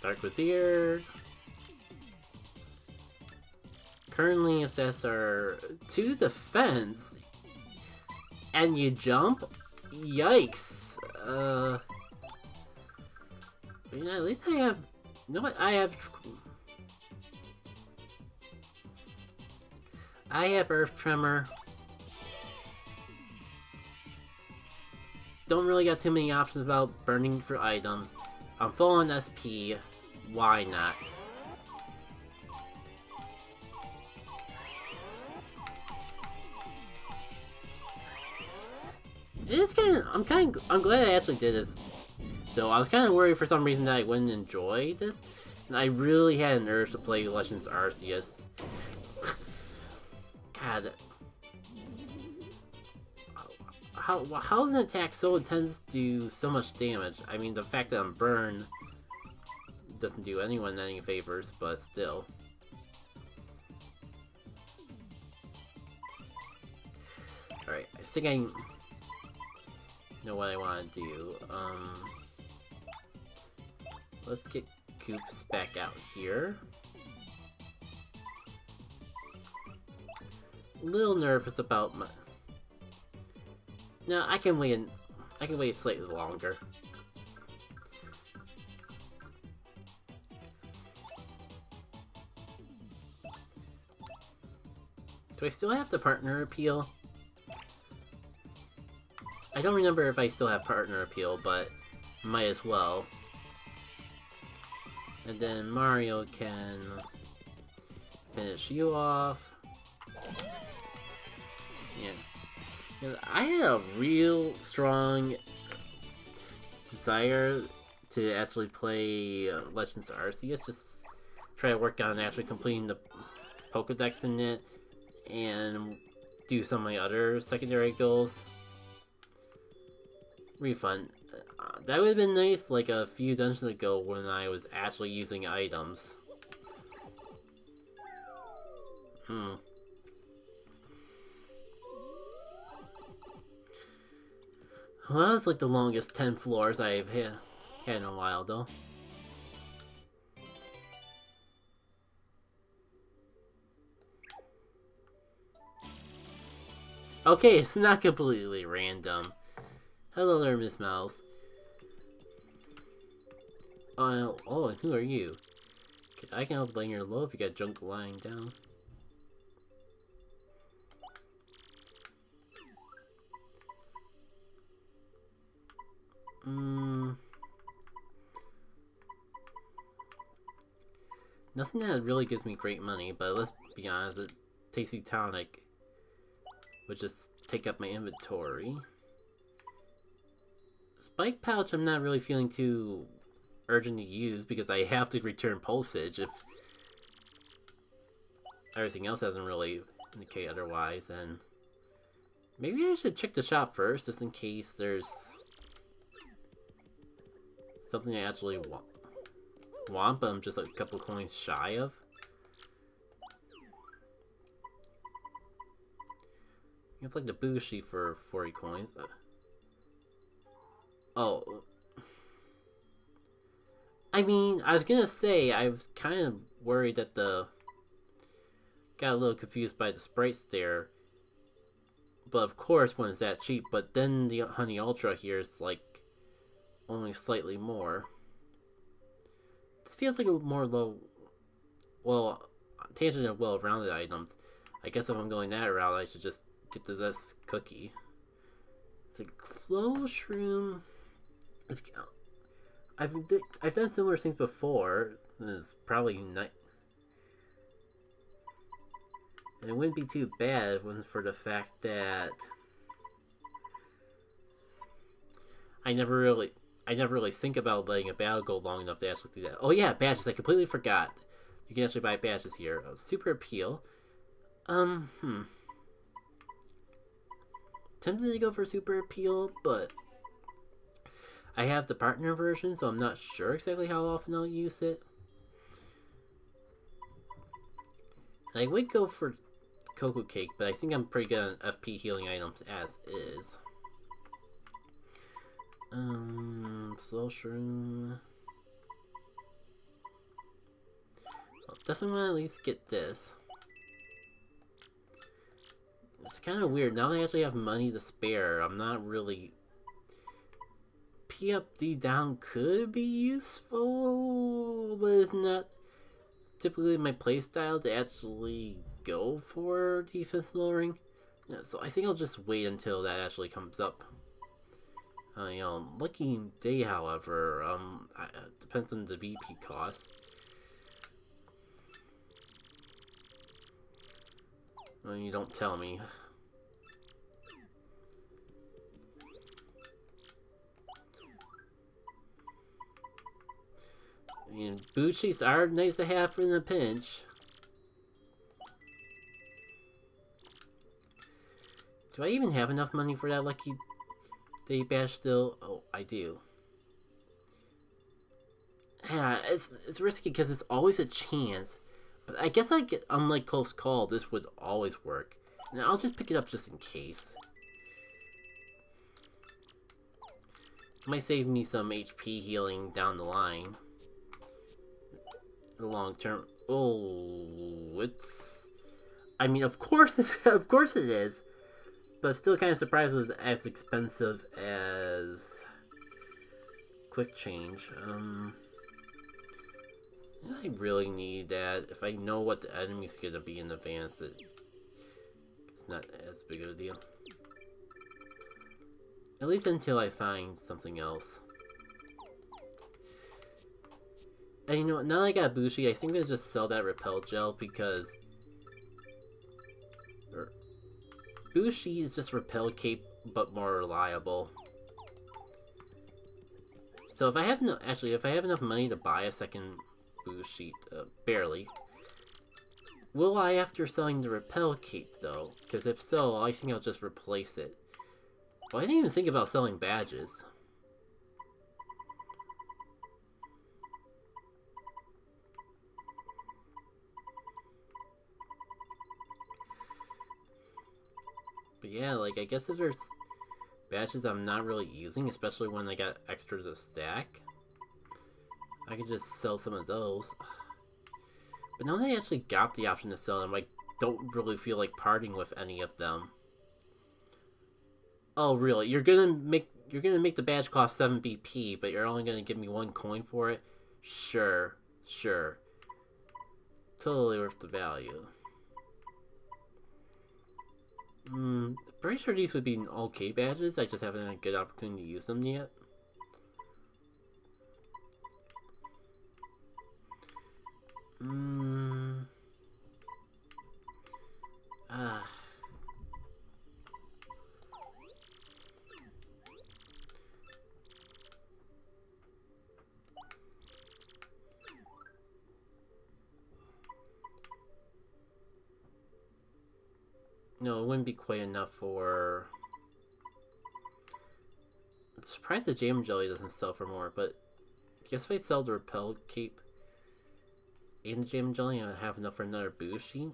Dark Vizier. Currently assess our 2 defense. And you jump? Yikes. You know, at least I have... You know what? I have Earth Tremor. Don't really got too many options about burning for items. I'm full on SP. Why not? It is I'm glad I actually did this. Though I was kind of worried for some reason that I wouldn't enjoy this, and I really had an urge to play Legends Arceus. God, how does an attack so intense do so much damage? I mean, the fact that I'm burned doesn't do anyone any favors, but still. Alright, I think I know what I want to do. Let's get Coops back out here. A little nervous about my... No, I can wait slightly longer. Do I still have the partner appeal? I don't remember if I still have partner appeal, but might as well. And then Mario can finish you off. Yeah. You know, I had a real strong desire to actually play Legends Arceus, just try to work on actually completing the Pokedex in it, and do some of my other secondary goals. Refund. That would have been nice like a few dungeons ago when I was actually using items. Hmm. Well, that was like the longest 10 floors I've had in a while, though. Okay, it's not completely random. Hello there, Miss Mouse. Oh, and who are you? I can help laying your low if you got junk lying down. Nothing that really gives me great money, but let's be honest, a tasty tonic would just take up my inventory. Spike pouch I'm not really feeling too urgent to use because I have to return postage if everything else hasn't really indicated otherwise. And maybe I should check the shop first just in case there's something I actually want but I'm just a couple coins shy of. You have like the Bushi for 40 coins. Oh. I mean, I was gonna say, I was kind of worried that got a little confused by the sprites there. But of course, when it's that cheap. But then the Honey Ultra here is like only slightly more. This feels like a more low, well, tangent of well-rounded items. I guess if I'm going that route, I should just get the Zest cookie. It's a slow shroom. I've done similar things before. It's probably not. And it wouldn't be too bad if it wasn't for the fact that I never really think about letting a battle go long enough to actually do that. Oh yeah, badges! I completely forgot. You can actually buy badges here. Super appeal. Tempted to go for super appeal, but I have the partner version, so I'm not sure exactly how often I'll use it. And I would go for Cocoa Cake, but I think I'm pretty good on FP healing items as is. Slow Shroom. I'll definitely want to at least get this. It's kind of weird. Now that I actually have money to spare, I'm not really... P up, D down could be useful, but it's not typically my playstyle to actually go for defense lowering. Yeah, so I think I'll just wait until that actually comes up. Lucky Day, however, depends on the VP cost. Well, you don't tell me. I mean, Bushis are nice to have in a pinch. Do I even have enough money for that Lucky Day badge still? Oh, I do. Yeah, it's risky because it's always a chance. But I guess unlike Close Call, this would always work. And I'll just pick it up just in case. It might save me some HP healing down the line. Long term. Oh, it's... I mean, of course it is. But still kind of surprised it was as expensive as Quick Change. I really need that. If I know what the enemy's gonna be in advance, it's not as big of a deal. At least until I find something else. And you know what, now that I got Bushi, I think I'm gonna just sell that Repel Gel because Bushi is just Repel Cape but more reliable. So if I have if I have enough money to buy a second Bushi, barely. Will I after selling the Repel Cape though? Because if so, I think I'll just replace it. Well, I didn't even think about selling badges. But yeah, like, I guess if there's badges I'm not really using, especially when I got extras to stack, I could just sell some of those. But now that I actually got the option to sell them, I don't really feel like parting with any of them. Oh, really? You're gonna make the badge cost 7 BP, but you're only gonna give me 1 coin for it? Sure, sure. Totally worth the value. Pretty sure these would be okay badges. I just haven't had a good opportunity to use them yet. No, it wouldn't be quite enough for... I'm surprised the Jam Jelly doesn't sell for more, but I guess if I sell the Repel Cape and the Jam Jelly, I have enough for another boost sheet.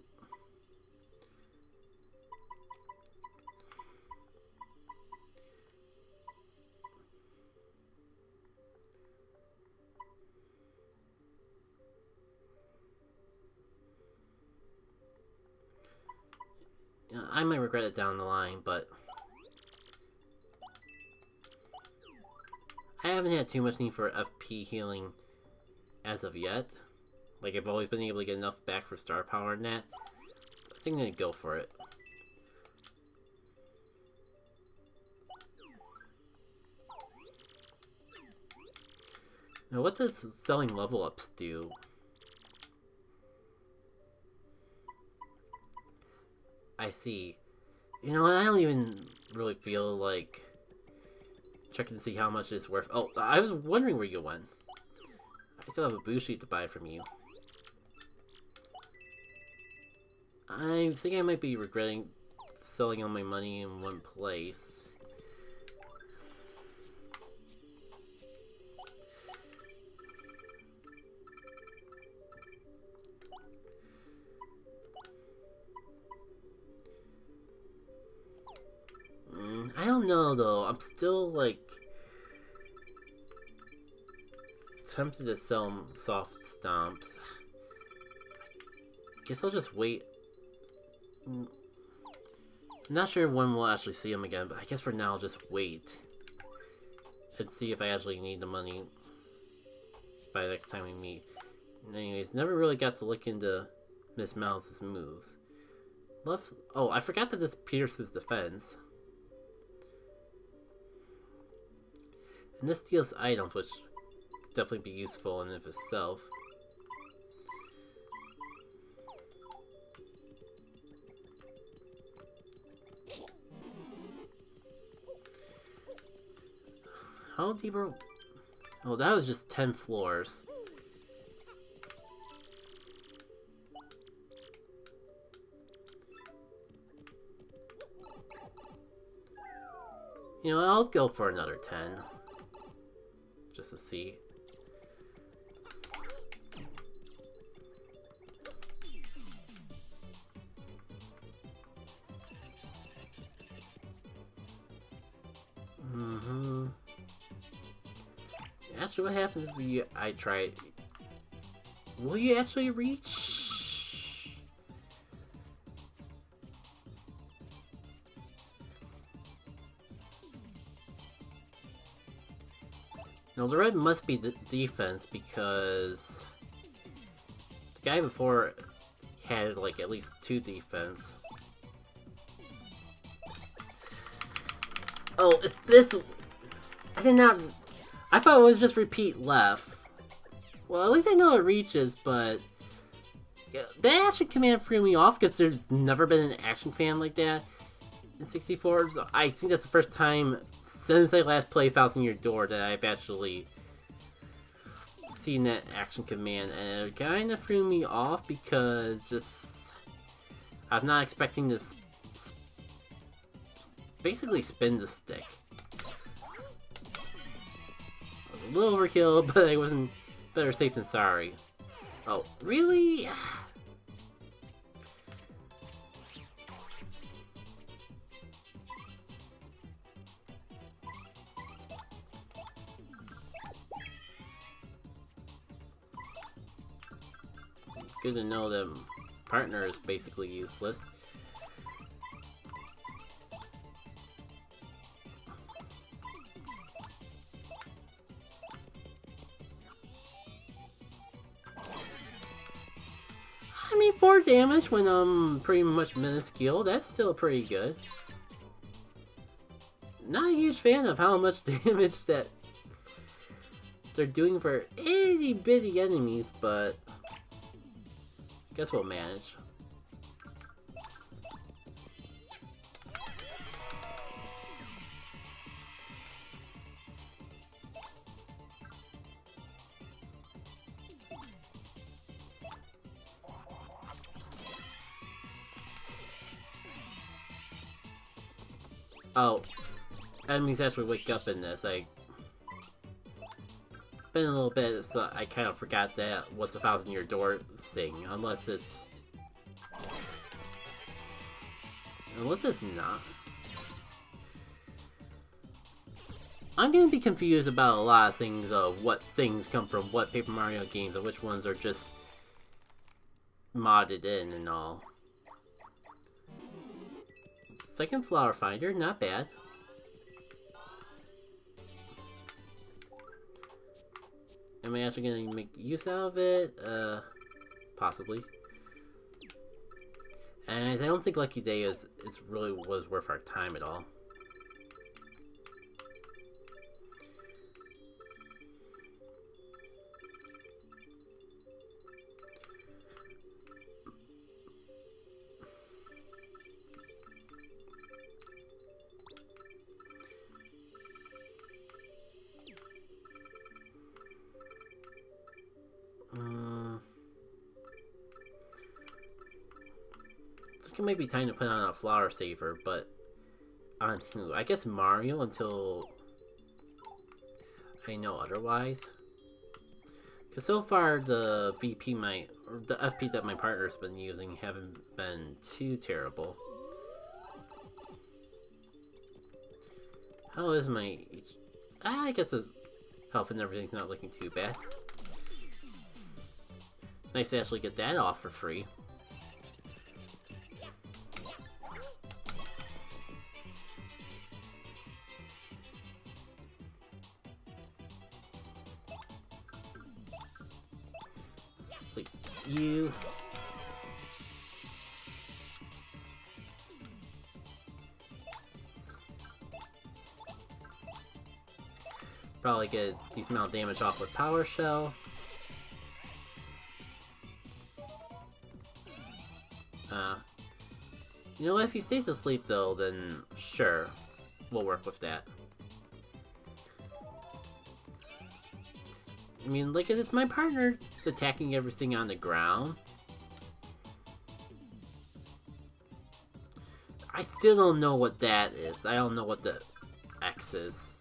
You know, I might regret it down the line, but I haven't had too much need for FP healing as of yet. Like, I've always been able to get enough back for star power and that. I think I'm gonna go for it. Now, what does selling level ups do? I see. You know what, I don't even really feel like checking to see how much it's worth. Oh, I was wondering where you went. I still have a boost sheet to buy from you. I think I might be regretting selling all my money in one place. I don't know though. I'm still like tempted to sell soft stomps. Guess I'll just wait. I'm not sure when we'll actually see him again, but I guess for now I'll just wait and see if I actually need the money by the next time we meet. Anyways, never really got to look into Miss Mouse's moves. Oh, I forgot that this pierces defense. And this steals items, which could definitely be useful in and of itself. How deep are... Oh, that was just 10 floors. You know, I'll go for another 10. Just to see. Actually, what happens if I try... Will you actually reach? No, the red must be the defense because the guy before had like at least 2 defense. Oh, it's this... I did not... I thought it was just repeat left. Well, at least I know it reaches, but... Yeah, that action command threw me off because there's never been an action command like that in 64. So I think that's the first time since I last played Thousand Year Door that I've actually seen that action command. And it kind of threw me off because just... I was not expecting this... basically spin the stick. A little overkill, but I wasn't better safe than sorry. Oh, really? good to know that partner is basically useless. I mean, 4 damage when I'm pretty much minuscule, that's still pretty good. Not a huge fan of how much damage that they're doing for itty bitty enemies, but I guess we'll manage. Oh, enemies actually wake up in this. I been a little bit, so I kind of forgot that what's the 1,000-year door thing. Unless it's not. I'm gonna be confused about a lot of things of what things come from what Paper Mario games and which ones are just modded in and all. Second flower finder, not bad. Am I actually gonna make use out of it? Possibly. And I don't think Lucky Day is really was worth our time at all. It might be time to put on a flower saver, but on who? I guess Mario until I know otherwise. Because so far the the FP that my partner's been using haven't been too terrible. How is my... I guess the health and everything's not looking too bad. Nice to actually get that off for free. You. Probably get a decent amount of damage off with Power Shell. You know what, if he stays asleep though, then sure, we'll work with that. I mean, like, it's my partner that's attacking everything on the ground. I still don't know what that is. I don't know what the X is.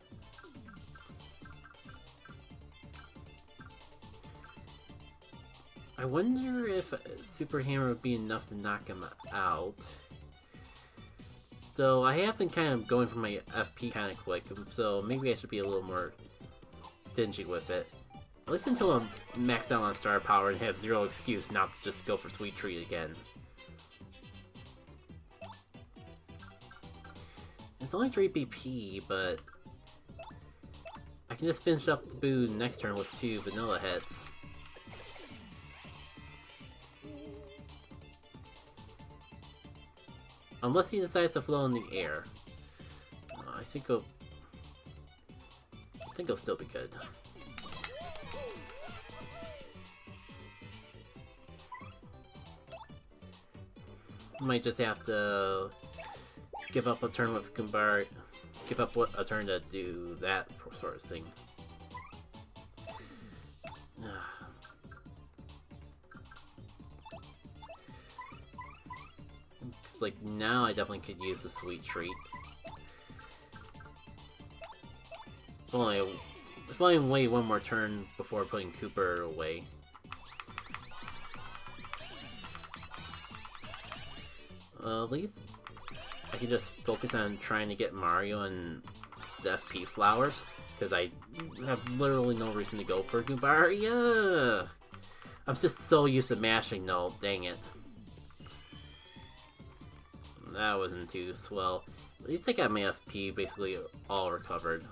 I wonder if Super Hammer would be enough to knock him out. So I have been kind of going for my FP kind of quick, so maybe I should be a little more stingy with it. At least until I'm maxed out on star power and have zero excuse not to just go for Sweet Treat again. It's only 3 BP, but I can just finish up the Boo next turn with 2 vanilla hits. Unless he decides to float in the air. I think he'll still be good. Might just have to give up a turn with Goomba, give up a turn to do that sort of thing. Like, now I definitely could use the Sweet Treat. If I wait one more turn before putting Cooper away. At least I can just focus on trying to get Mario and the FP flowers, because I have literally no reason to go for Goomba. I'm just so used to mashing though, dang it. That wasn't too swell. At least I got my FP basically all recovered.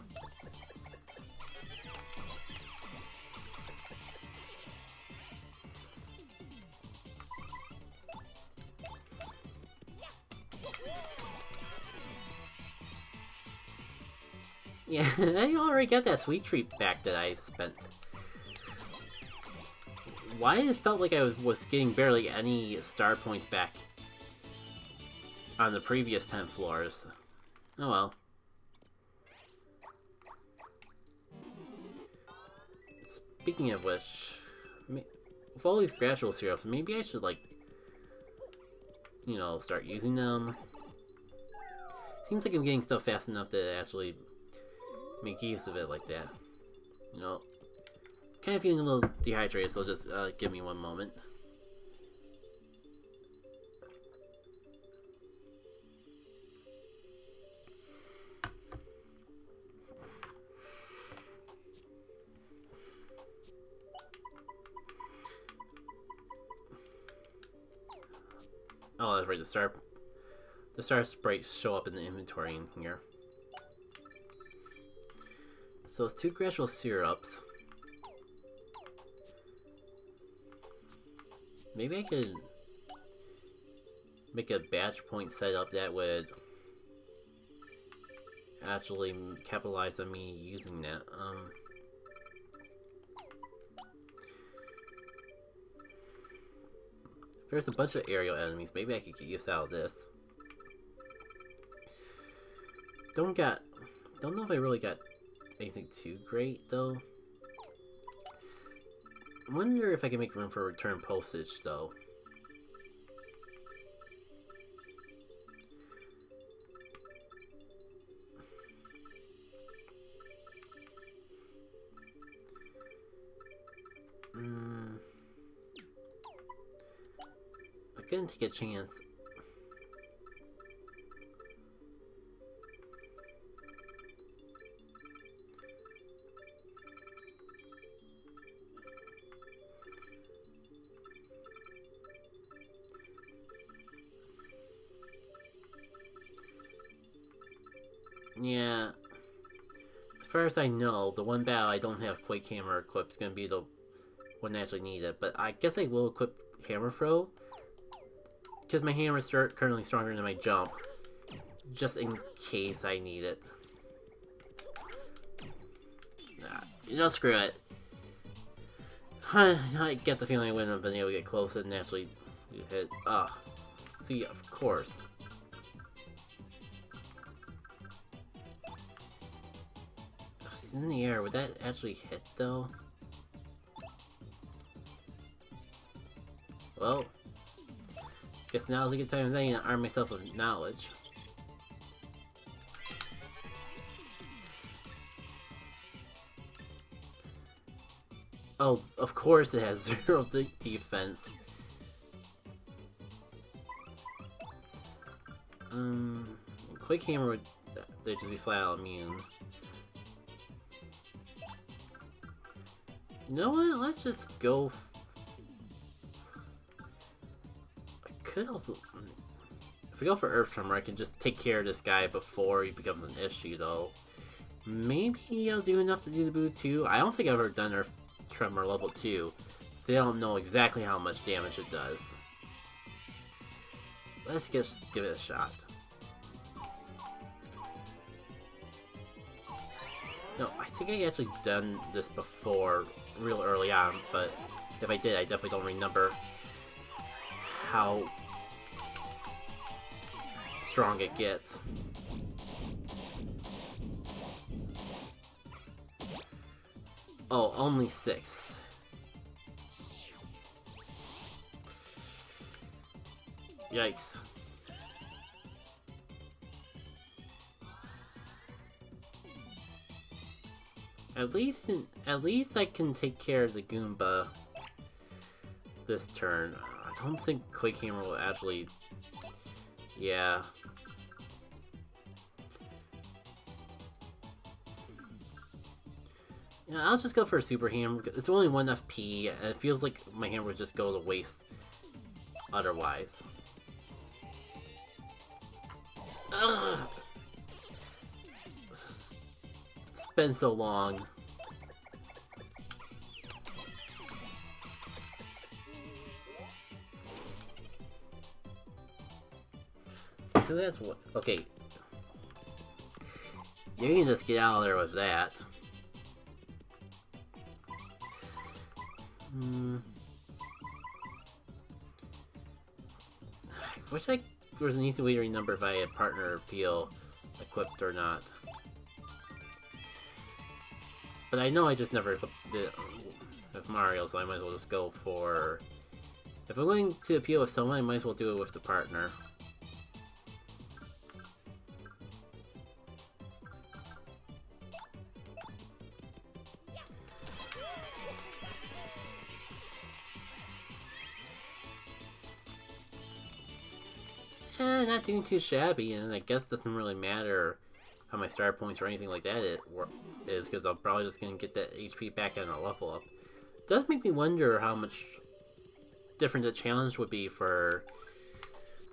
Yeah, I already got that sweet treat back that I spent. Why it felt like I was getting barely any star points back on the previous 10 floors. Oh well. Speaking of which, with all these gradual syrups, maybe I should, like, you know, start using them. Seems like I'm getting stuff fast enough to actually make use of it like that. You know, kind of feeling a little dehydrated, so just give me one moment. Oh, that's right. The star sprites show up in the inventory in here. So it's 2 gradual syrups. Maybe I could make a batch point setup that would actually capitalize on me using that. If there's a bunch of aerial enemies, maybe I could get use out of this. Don't know if I really got anything too great though. I wonder if I can make room for return postage though. I'm gonna take a chance. Yeah. As far as I know, the one battle I don't have Quake Hammer equipped is gonna be the one I actually need it. But I guess I will equip Hammer Throw. Because my hammer is currently stronger than my jump. Just in case I need it. Nah, you know, screw it. I get the feeling I wouldn't have been able to get close and actually hit. See, of course. It's in the air. Would that actually hit, though? Well, guess now's a good time to arm myself with knowledge. Oh, of course it has 0 defense. Quick Hammer would they just be flat out immune. You know what? Let's just go. I could also. If we go for Earth Tremor, I can just take care of this guy before he becomes an issue, though. Maybe I'll do enough to do the boot too. I don't think I've ever done Earth Tremor level 2. So they don't know exactly how much damage it does. Let's just give it a shot. No, I think I actually done this before, real early on, but if I did, I definitely don't remember how strong it gets. Oh, only 6. Yikes. At least I can take care of the Goomba this turn. I don't think Quake Hammer will actually. Yeah. Yeah, I'll just go for a super hammer. It's only 1 FP, and it feels like my hammer would just go to waste otherwise. Ugh! It's been so long. Who has what? Okay. You can just get out of there with that. I wish there was an easy way to remember if I had partner appeal equipped or not. But I know I just never equipped it with Mario, so I might as well just go for... If I'm going to appeal with someone, I might as well do it with the partner. Not doing too shabby, and I guess it doesn't really matter how my star points or anything like that is, because I'm probably just going to get that HP back on a level up. It does make me wonder how much different the challenge would be for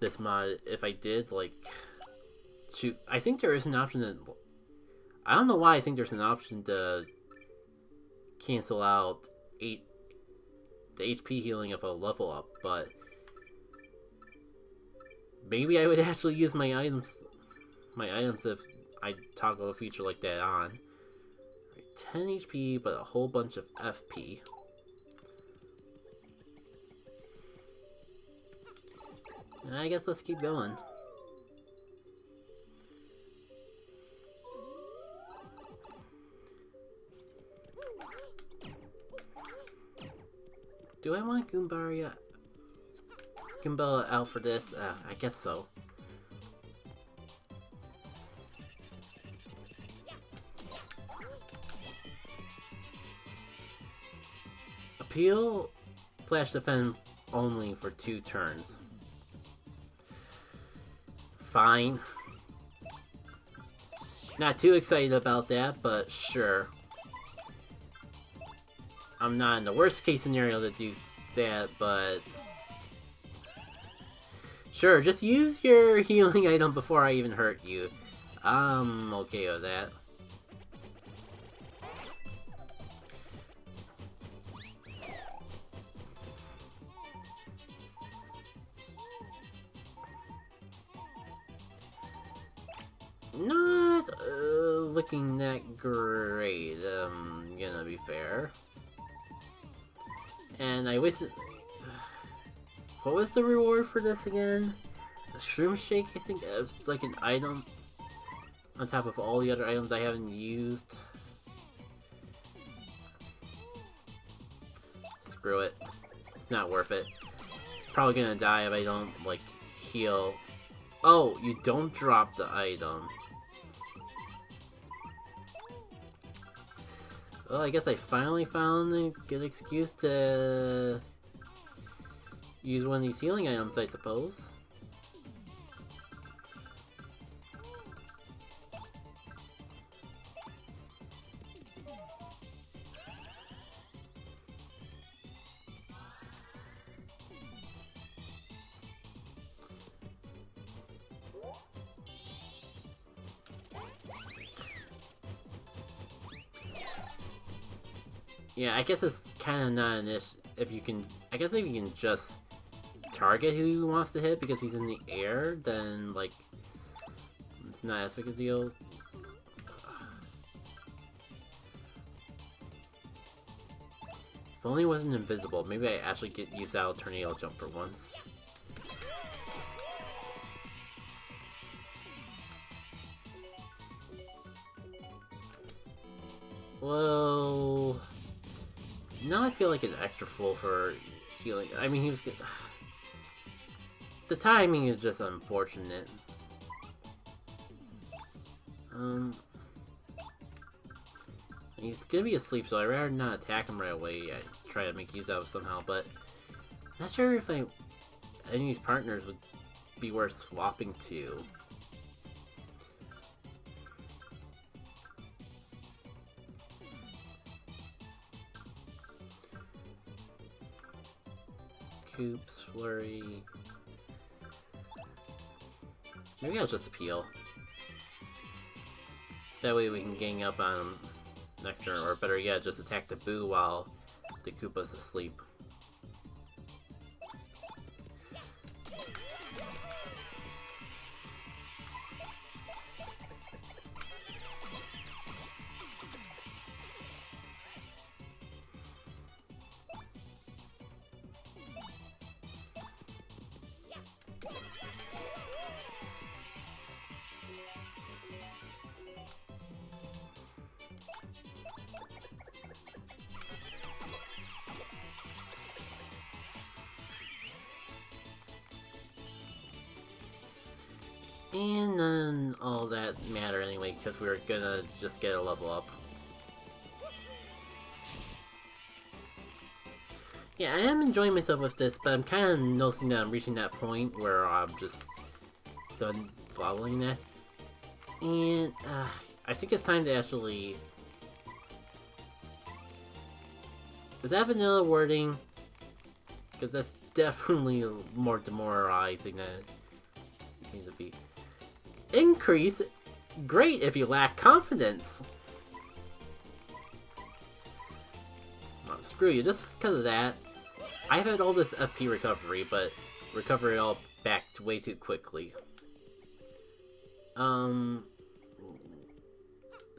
this mod if I did, like, shoot. I think there is an option that... I don't know why I think there's an option to cancel out the HP healing of a level up, but... Maybe I would actually use my items if I toggle a feature like that on. 10 HP, but a whole bunch of FP. And I guess let's keep going. Do I want Goombella out for this? I guess so. Appeal / defend only for 2 turns. Fine. Not too excited about that, but sure. I'm not in the worst case scenario to do that, but... Sure, just use your healing item before I even hurt you. I'm okay with that. Not looking that great, gonna be fair. And I wasted... What was the reward for this again? The Shroom Shake, I think? It was like an item on top of all the other items I haven't used. Screw it. It's not worth it. Probably gonna die if I don't, like, heal. Oh, you don't drop the item. Well, I guess I finally found a good excuse to use one of these healing items, I suppose. Yeah, I guess it's kind of not an issue if you can... I guess if you can just target who he wants to hit because he's in the air, then, like, it's not as big a deal. If only it wasn't invisible, maybe I actually get used out tornado jump for once. Well... Now I feel like an extra full for healing. I mean, he was good. The timing is just unfortunate. He's gonna be asleep, so I'd rather not attack him right away. I try to make use of it somehow, but I'm not sure if any of these partners would be worth swapping to. Coops, Flurry. Maybe I'll just appeal. That way we can gang up on him next turn, or better yet, just attack the Boo while the Koopa's asleep. And then all that matter anyway, because we were gonna just get a level up. Yeah, I am enjoying myself with this, but I'm kind of noticing that I'm reaching that point where I'm just done following that. And I think it's time to actually... Is that vanilla wording? Because that's definitely more demoralizing than it needs to be. Increase? Great if you lack confidence. Oh, screw you, just because of that. I've had all this FP recovery, but recover it all back way too quickly.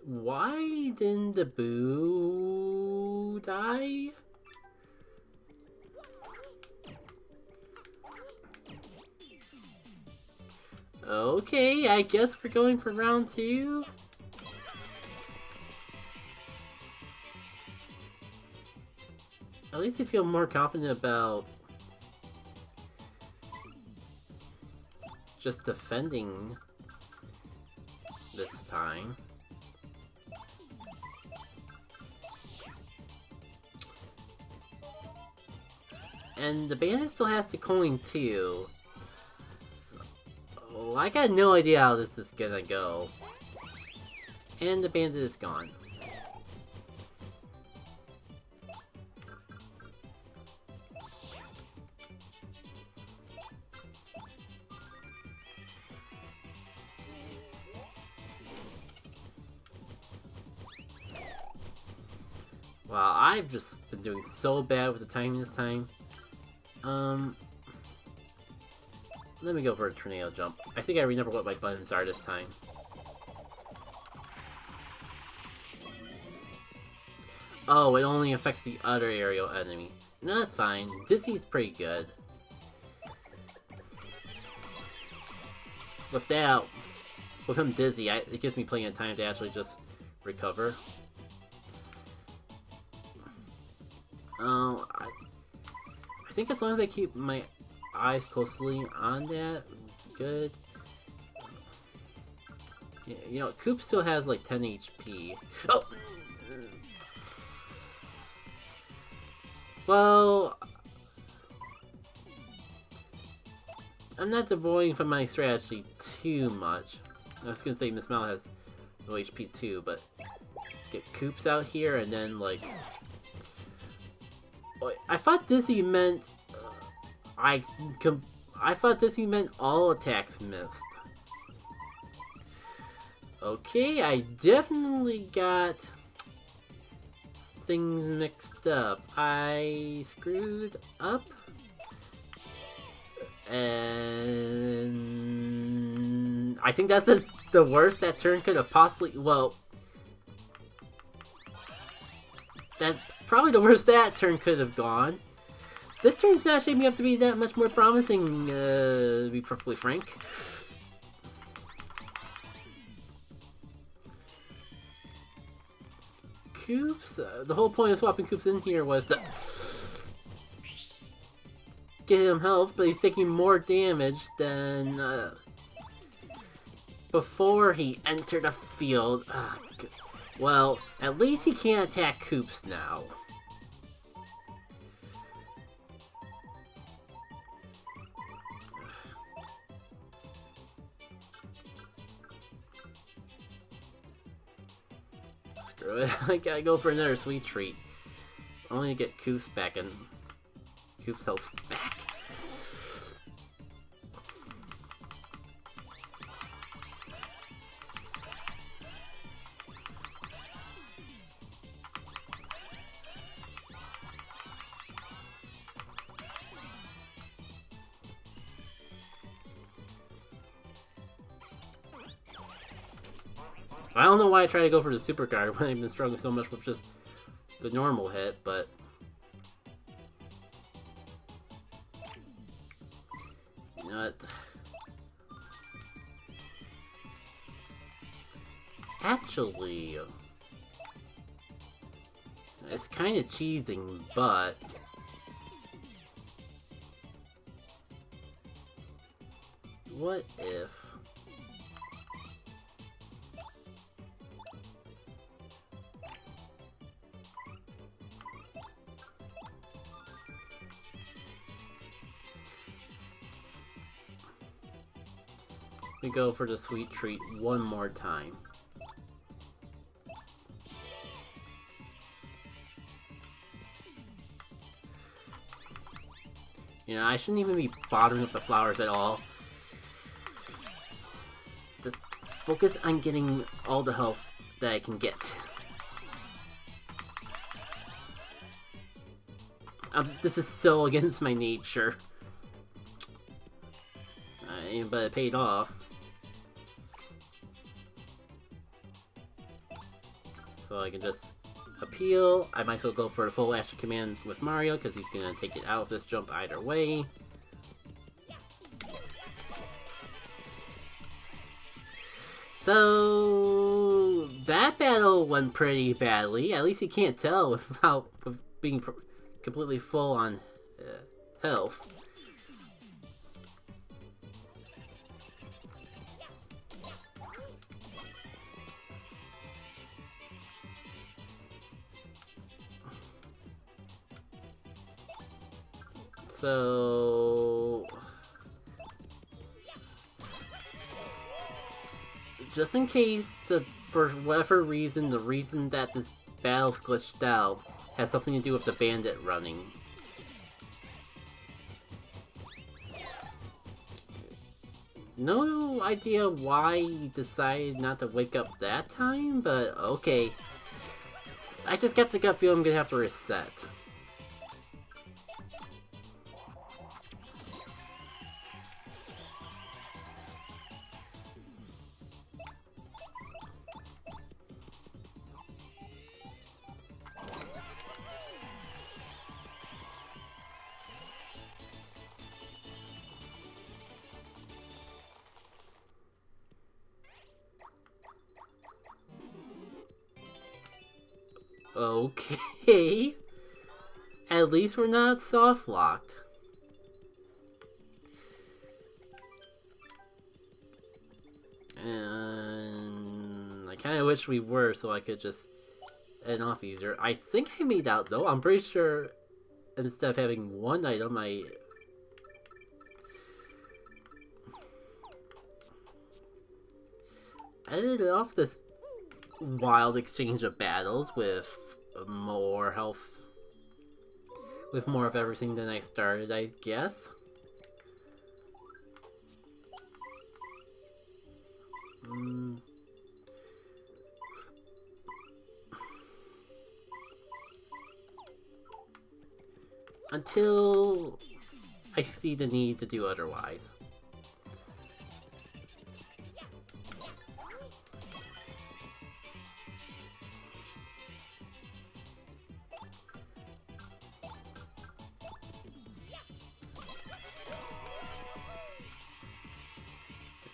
Why didn't the Boo die? Okay, I guess we're going for round 2. At least I feel more confident about just defending this time. And the bandit still has the coin too. So, I got no idea how this is gonna go. And the bandit is gone. Wow, I've just been doing so bad with the timing this time. Let me go for a tornado jump. I think I remember what my buttons are this time. Oh, it only affects the other aerial enemy. No, that's fine. Dizzy's pretty good. With him dizzy, it gives me plenty of time to actually just recover. I think as long as I keep my eyes closely on that, good. Yeah, you know, Coop still has like 10 HP. Oh! Well, I'm not devoiding from my strategy too much. I was gonna say Miss Mal has no HP too, but get Coops out here and then like... I thought Dizzy meant... I thought Dizzy meant all attacks missed. Okay, I definitely got things mixed up. I screwed up. And... I think that's the worst that turn could have possibly... Well... That's probably the worst that turn could have gone. This turn's not shaping up to be that much more promising, to be perfectly frank. Coops? The whole point of swapping Coops in here was to get him health, but he's taking more damage than before he entered the field. Well, at least he can't attack Coops now. Screw it, I gotta go for another sweet treat. Only to get Coops back and Coops health back. I don't know why I try to go for the super guard when I've been struggling so much with just the normal hit, but... You know what? Actually... It's kind of cheesing, but... What if... we go for the sweet treat one more time. You know, I shouldn't even be bothering with the flowers at all. Just focus on getting all the health that I can get. This is so against my nature. But it paid off. So I can just appeal. I might as well go for a full action command with Mario because he's going to take it out of this jump either way. So that battle went pretty badly. At least you can't tell without being completely full on health. So, just in case, for whatever reason, the reason that this battle's glitched out has something to do with the bandit running. No idea why he decided not to wake up that time, but okay. I just got the gut feeling I'm gonna have to reset. Okay. At least we're not soft locked. And I kind of wish we were so I could just end off easier. I think I made out though. I'm pretty sure instead of having one item, I ended off this wild exchange of battles with more health, with more of everything than I started, I guess. Until I see the need to do otherwise.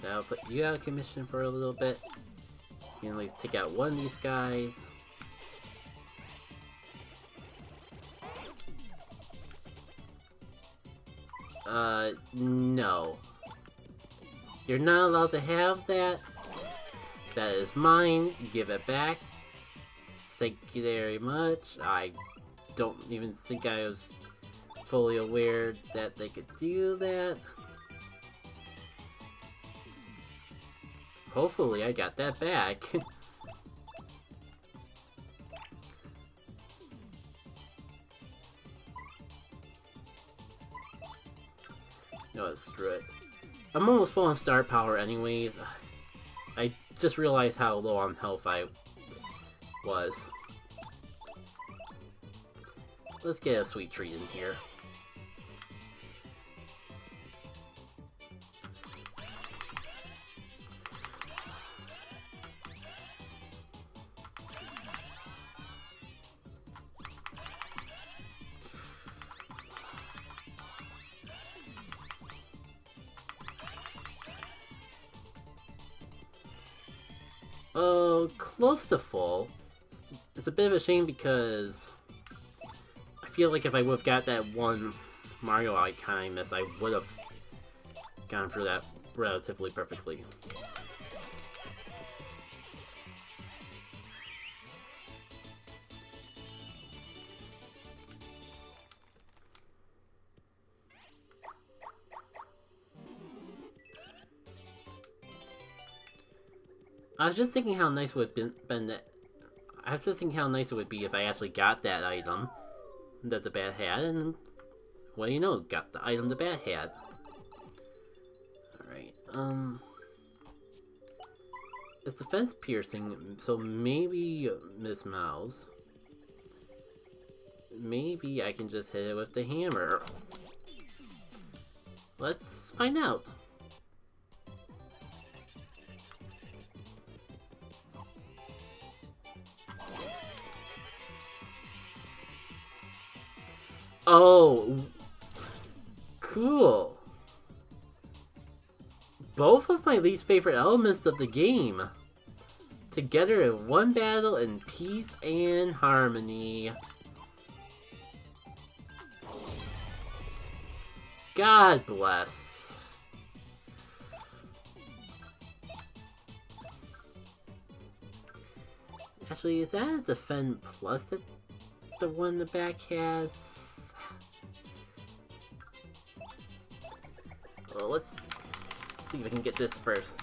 I'll put you out of commission for a little bit. You can at least take out one of these guys. No. You're not allowed to have that. That is mine. Give it back. Thank you very much. I don't even think I was fully aware that they could do that. Hopefully I got that back. No, screw it. I'm almost full on star power anyways. I just realized how low on health I was. Let's get a sweet treat in here. Oh, close to full. It's a bit of a shame because I feel like if I would have got that one Mario icon I missed, I would have gone through that relatively perfectly. I was just thinking how nice it would have been that. I was just thinking how nice it would be if I actually got that item that the bat had, and well, you know, got the item the bat had. Alright, it's defense piercing, so maybe Miss Mouse. Maybe I can just hit it with the hammer. Let's find out. Oh, cool. Both of my least favorite elements of the game together in one battle in peace and harmony. God bless. Actually, is that a Defend Plus that the one in the back has? Well, let's see if I can get this first.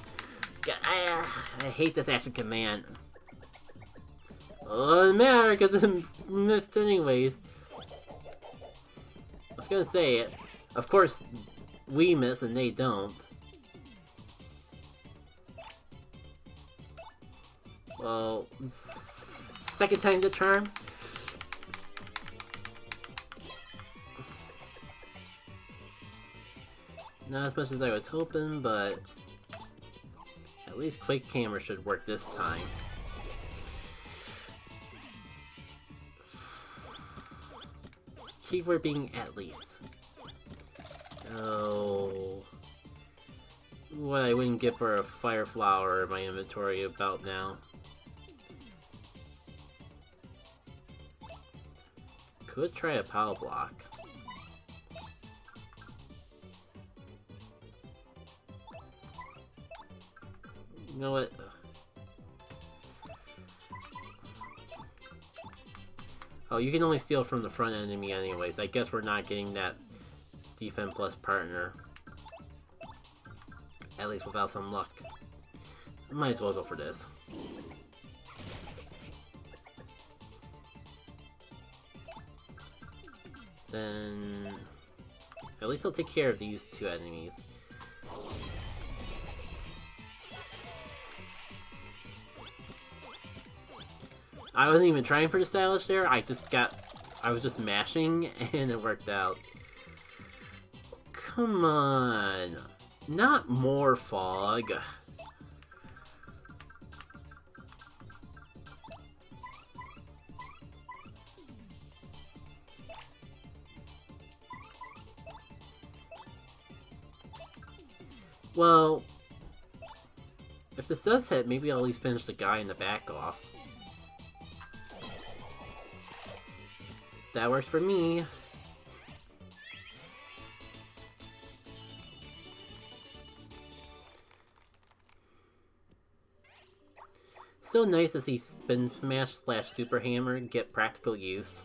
God, I hate this action command. Oh, it doesn't matter because it missed anyways. I was gonna say it. Of course, we miss and they don't. Well, second time the charm. Not as much as I was hoping, but at least Quick Camera should work this time. Keyword being at least. Oh. What I wouldn't get for a fire flower in my inventory about now. Could try a power block. You know what? Oh, you can only steal from the front enemy anyways. I guess we're not getting that Defend Plus partner. At least without some luck. Might as well go for this. Then at least I'll take care of these two enemies. I wasn't even trying for the stylish there, I was just mashing and it worked out. Come on. Not more fog. Well, if this does hit, maybe I'll at least finish the guy in the back off. That works for me. So nice to see Spin Smash / Super Hammer get practical use.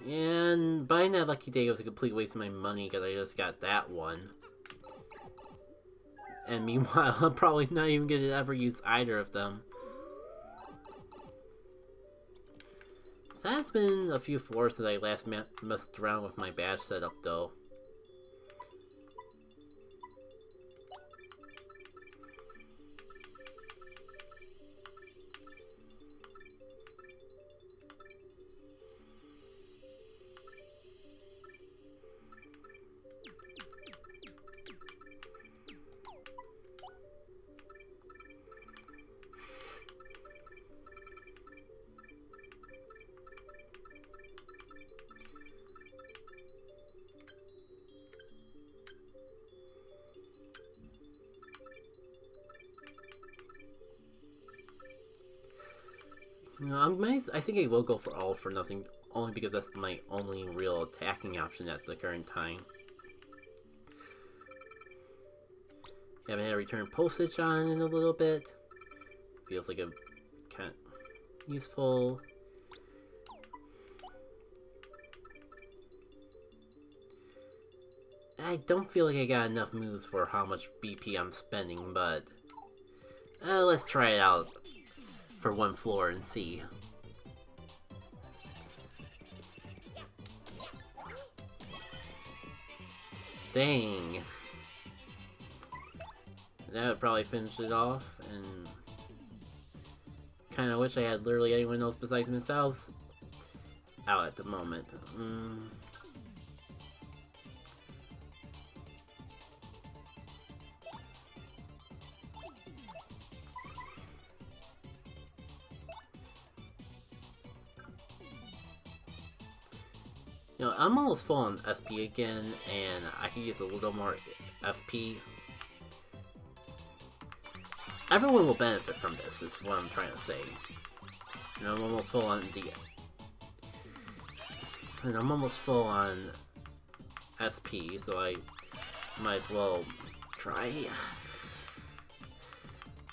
And buying that Lucky Day was a complete waste of my money because I just got that one. And meanwhile, I'm probably not even going to ever use either of them. So that's been a few floors that I last messed around with my badge setup though. I think I will go for all for nothing, only because that's my only real attacking option at the current time. Haven't had a return postage on in a little bit. Feels like a kind of useful. I don't feel like I got enough moves for how much BP I'm spending, but let's try it out for one floor and see. Dang. That would probably finish it off, and kind of wish I had literally anyone else besides Miss House out at the moment. You know, I'm almost full on SP again, and I could use a little more FP. Everyone will benefit from this, is what I'm trying to say. And I'm almost full on I'm almost full on SP, so I might as well try.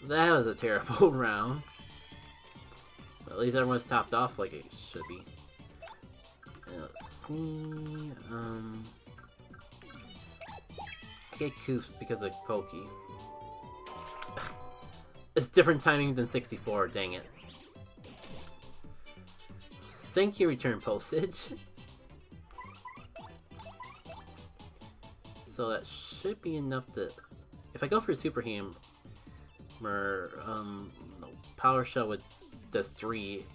That was a terrible round. But at least everyone's topped off like it should be. And let's see. I get Koops because of Pokey. It's different timing than 64, dang it. Thank you, return postage. So that should be enough to... If I go for Super Hammer, no, Power Shell with does 3.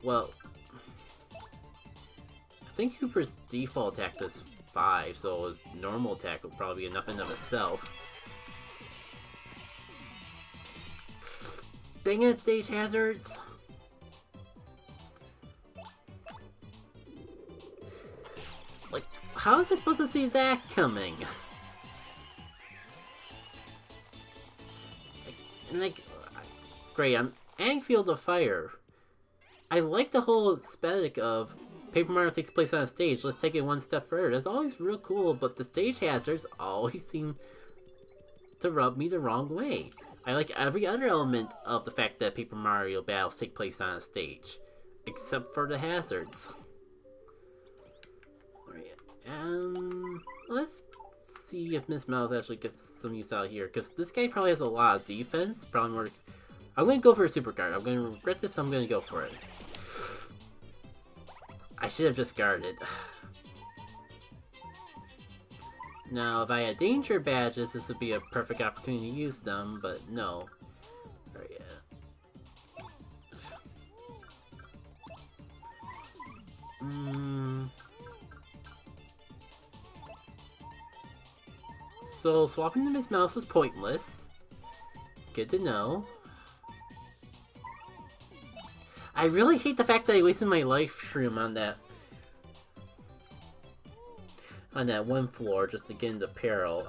Well, I think Cooper's default attack does 5, so his normal attack would probably be enough in and of itself. Dang it, stage hazards! Like, how is I supposed to see that coming? Great, I'm Angfield of Fire. I like the whole aesthetic of Paper Mario takes place on a stage, let's take it one step further. That's always real cool, but the stage hazards always seem to rub me the wrong way. I like every other element of the fact that Paper Mario battles take place on a stage, except for the hazards. Alright, let's see if Miss Mouse actually gets some use out here, because this guy probably has a lot of defense. Probably more. I'm going to go for a super guard. I'm going to regret this, so I'm going to go for it. I should have just guarded. Now, if I had danger badges, this would be a perfect opportunity to use them, but no. Alright, yeah. So, swapping to Miss Mouse was pointless. Good to know. I really hate the fact that I wasted my life shroom on that one floor just to get into peril.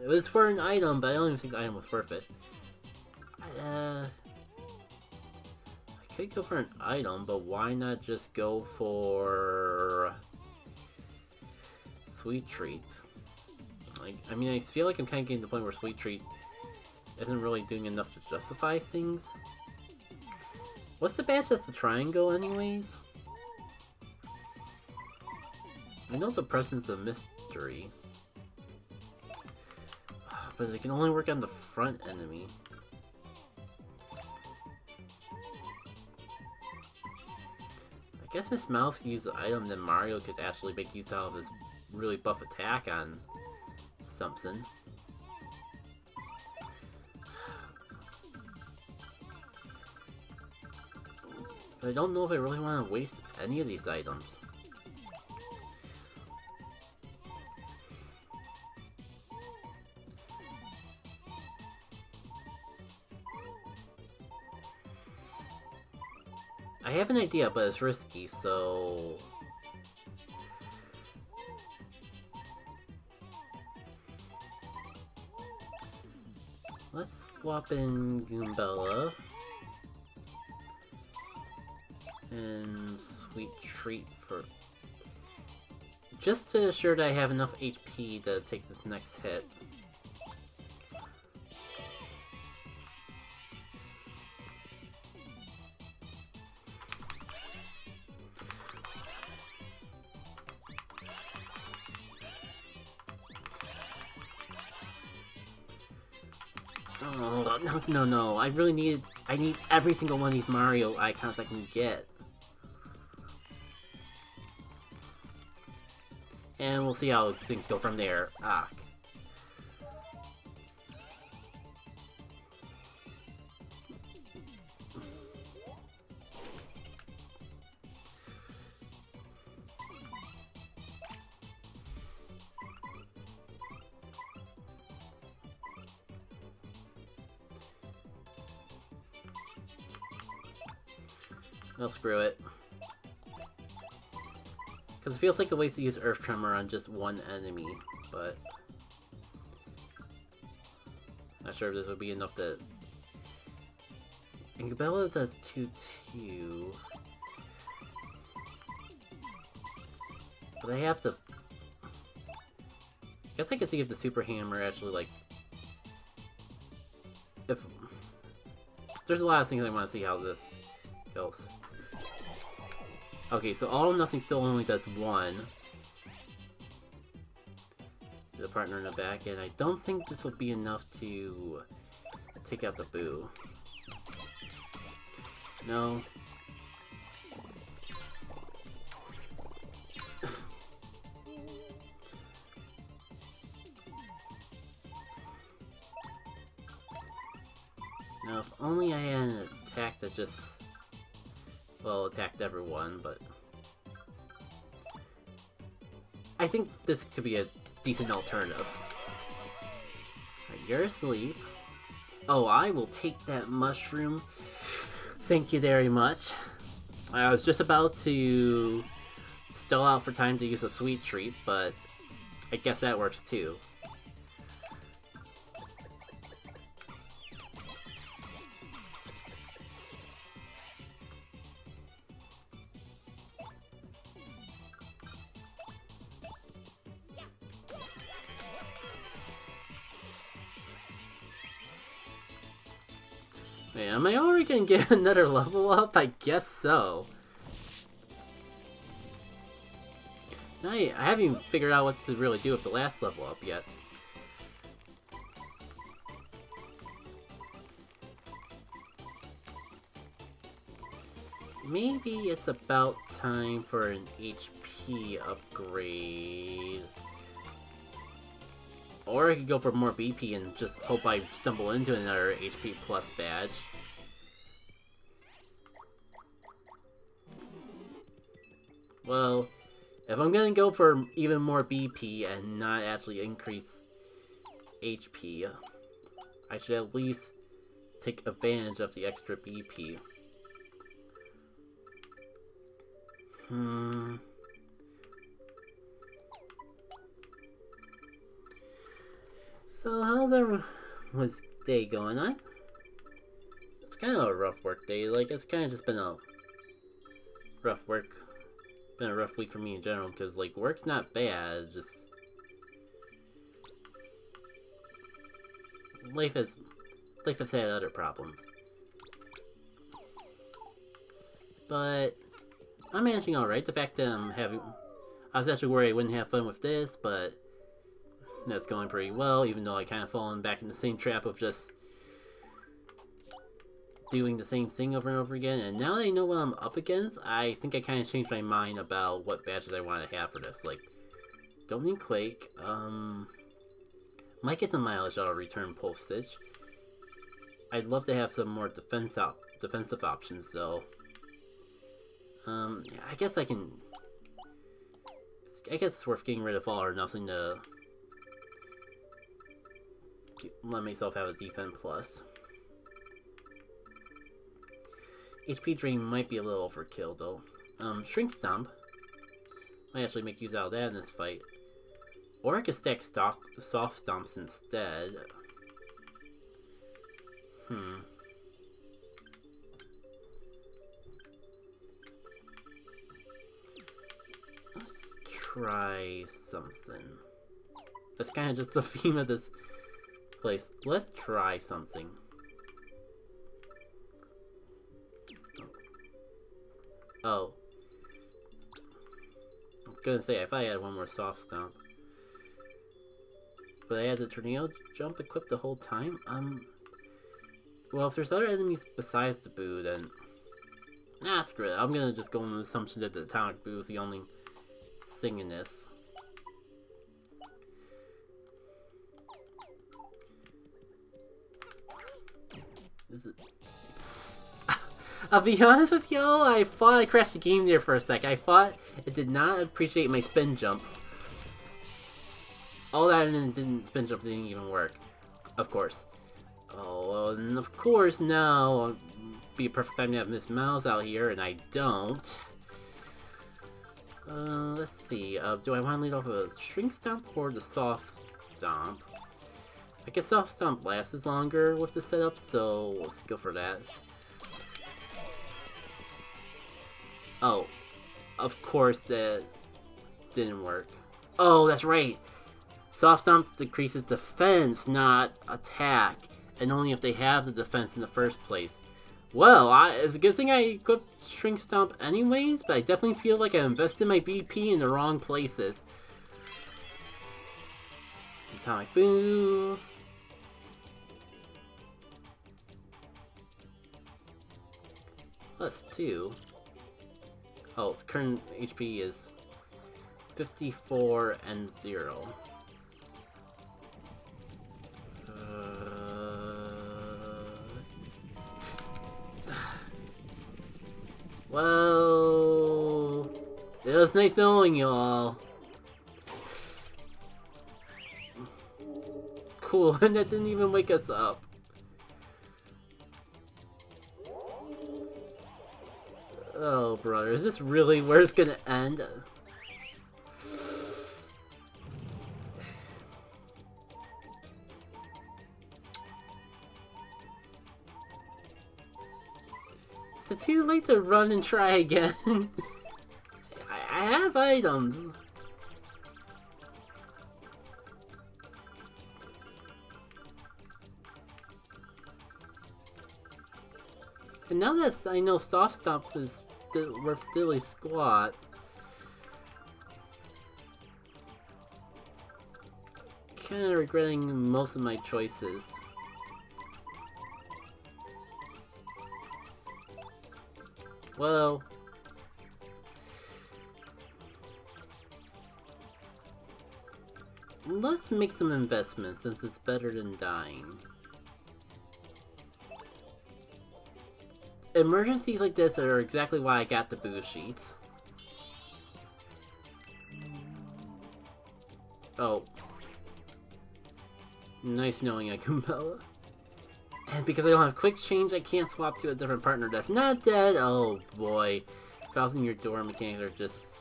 It was for an item, but I don't even think the item was worth it. I could go for an item, but why not just go for Sweet Treat? I mean, I feel like I'm kind of getting to the point where Sweet Treat isn't really doing enough to justify things. What's the badge that's a triangle anyways? I know the presence of mystery, but it can only work on the front enemy. I guess Miss Mouse could use the item, then Mario could actually make use out of his really buff attack on something. But I don't know if I really want to waste any of these items. I have an idea, but it's risky, so... Let's swap in Goombella. And sweet treat for... just to assure that I have enough HP to take this next hit. Oh, no. I need every single one of these Mario icons I can get. And we'll see how things go from there. Ah. Well, screw it. Because it feels like a waste to use Earth Tremor on just one enemy, but... not sure if this would be enough to... and Gabella does 2-2... but I have to... I guess I can see if the Super Hammer actually, like... if... there's a lot of things I want to see how this goes. Okay, so All or Nothing still only does 1. The partner in the back, and I don't think this will be enough to take out the Boo. No. Now, if only I had an attack that just... well, attacked everyone, but... I think this could be a decent alternative. Right, you're asleep. Oh, I will take that mushroom. Thank you very much. I was just about to stall out for time to use a sweet treat, but I guess that works too. Wait, am I already gonna get another level up? I guess so. I haven't even figured out what to really do with the last level up yet. Maybe it's about time for an HP upgrade. Or I could go for more BP and just hope I stumble into another HP plus badge. Well, if I'm gonna go for even more BP and not actually increase HP, I should at least take advantage of the extra BP. So how's everyone's day going on? It's kind of a rough work day. Like, it's kind of just been a rough week for me in general, because like work's not bad, just life has had other problems. But I'm managing alright. The fact that I was actually worried I wouldn't have fun with this, but that's going pretty well, even though I kind of fallen back in the same trap of just doing the same thing over and over again. And now that I know what I'm up against, I think I kind of changed my mind about what badges I want to have for this. Like, don't need Quake. Might get some mileage out of Return Pulse Stitch. I'd love to have some more defensive options, though. Yeah, I guess it's worth getting rid of All or Nothing to let myself have a defense plus. HP drain might be a little overkill though. Shrink Stomp might actually make use out of that in this fight. Or I could stack Soft Stomps instead. try something. That's kind of just the theme of this place. Let's try something. Oh. I was gonna say, I thought I had one more soft stomp. But I had the tornado jump equipped the whole time? Well, if there's other enemies besides the Boo, then... Nah, screw it. I'm gonna just go on the assumption that the Atomic Boo is the only thing in this. Is it... I'll be honest with y'all, I thought I crashed the game there for a sec. I thought it did not appreciate my spin jump. All that and then spin jump didn't even work. Of course. Oh, and of course now would be a perfect time to have Miss Mouse out here, and I don't. Let's see. Do I want to lead off with a Shrink Stomp or the Soft Stomp? I guess Soft Stomp lasts longer with the setup, so let's go for that. Oh, of course that didn't work. Oh, that's right. Soft Stomp decreases defense, not attack, and only if they have the defense in the first place. Well, it's a good thing I equipped Shrink Stomp anyways, but I definitely feel like I invested my BP in the wrong places. Atomic Boo. +2. Oh, its current HP is 54 and 0. Well, it was nice knowing y'all. Cool, and that didn't even wake us up. Oh, brother, is this really where it's gonna end? Is it too late to run and try again? I have items. And now that I know Soft Stomp is worth Dilly Squat, kinda regretting most of my choices. Well, let's make some investments since it's better than dying. Emergencies like this are exactly why I got the boost sheets. Oh. Nice knowing Akumbella. And because I don't have quick change, I can't swap to a different partner that's not dead. Oh boy. Thousand Year Door mechanics are just...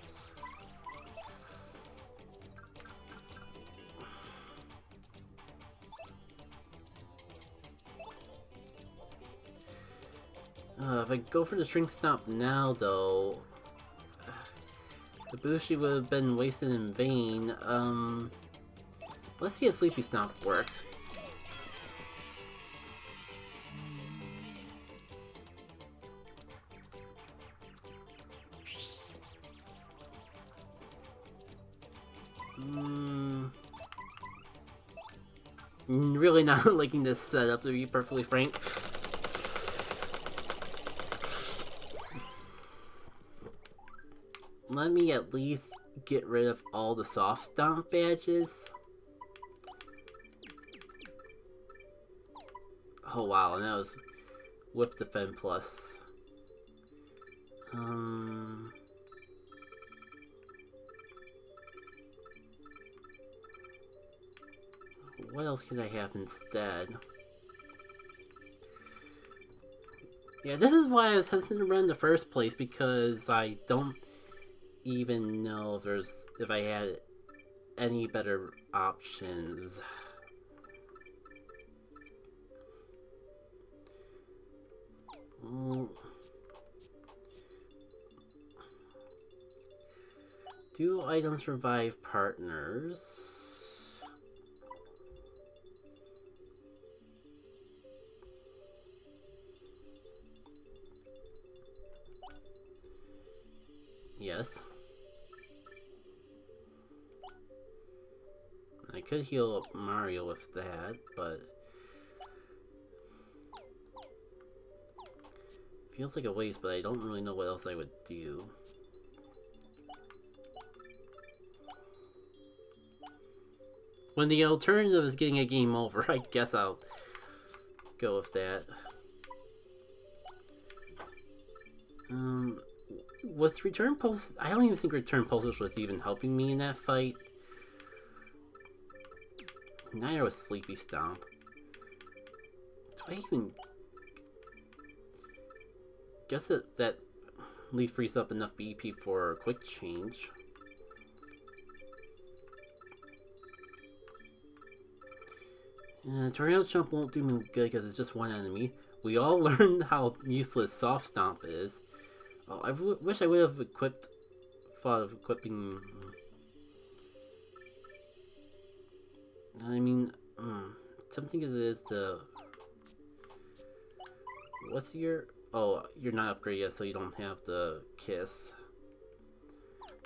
if I go for the Shrink Stomp now, though, the Bushi would have been wasted in vain. Let's see if Sleepy Stomp works. Really not liking this setup, to be perfectly frank. Let me at least get rid of all the Soft Stomp badges. Oh wow, and that was with Defend Plus. What else could I have instead? Yeah, this is why I was hesitant to run in the first place, because I don't even know if I had any better options. Do items revive partners? Yes. I could heal up Mario with that, but feels like a waste, but I don't really know what else I would do. When the alternative is getting a game over, I guess I'll go with that. Was Return Pulse... I don't even think Return Pulse was even helping me in that fight. Neither was Sleepy Stomp. Do I even... Guess that at least frees up enough BP for Quick Change. Tornado Jump won't do me good because it's just one enemy. We all learned how useless Soft Stomp is. Oh, I wish I would have thought of equipping... I mean, something as it is to... What's your... Oh, you're not upgraded yet, so you don't have the Kiss.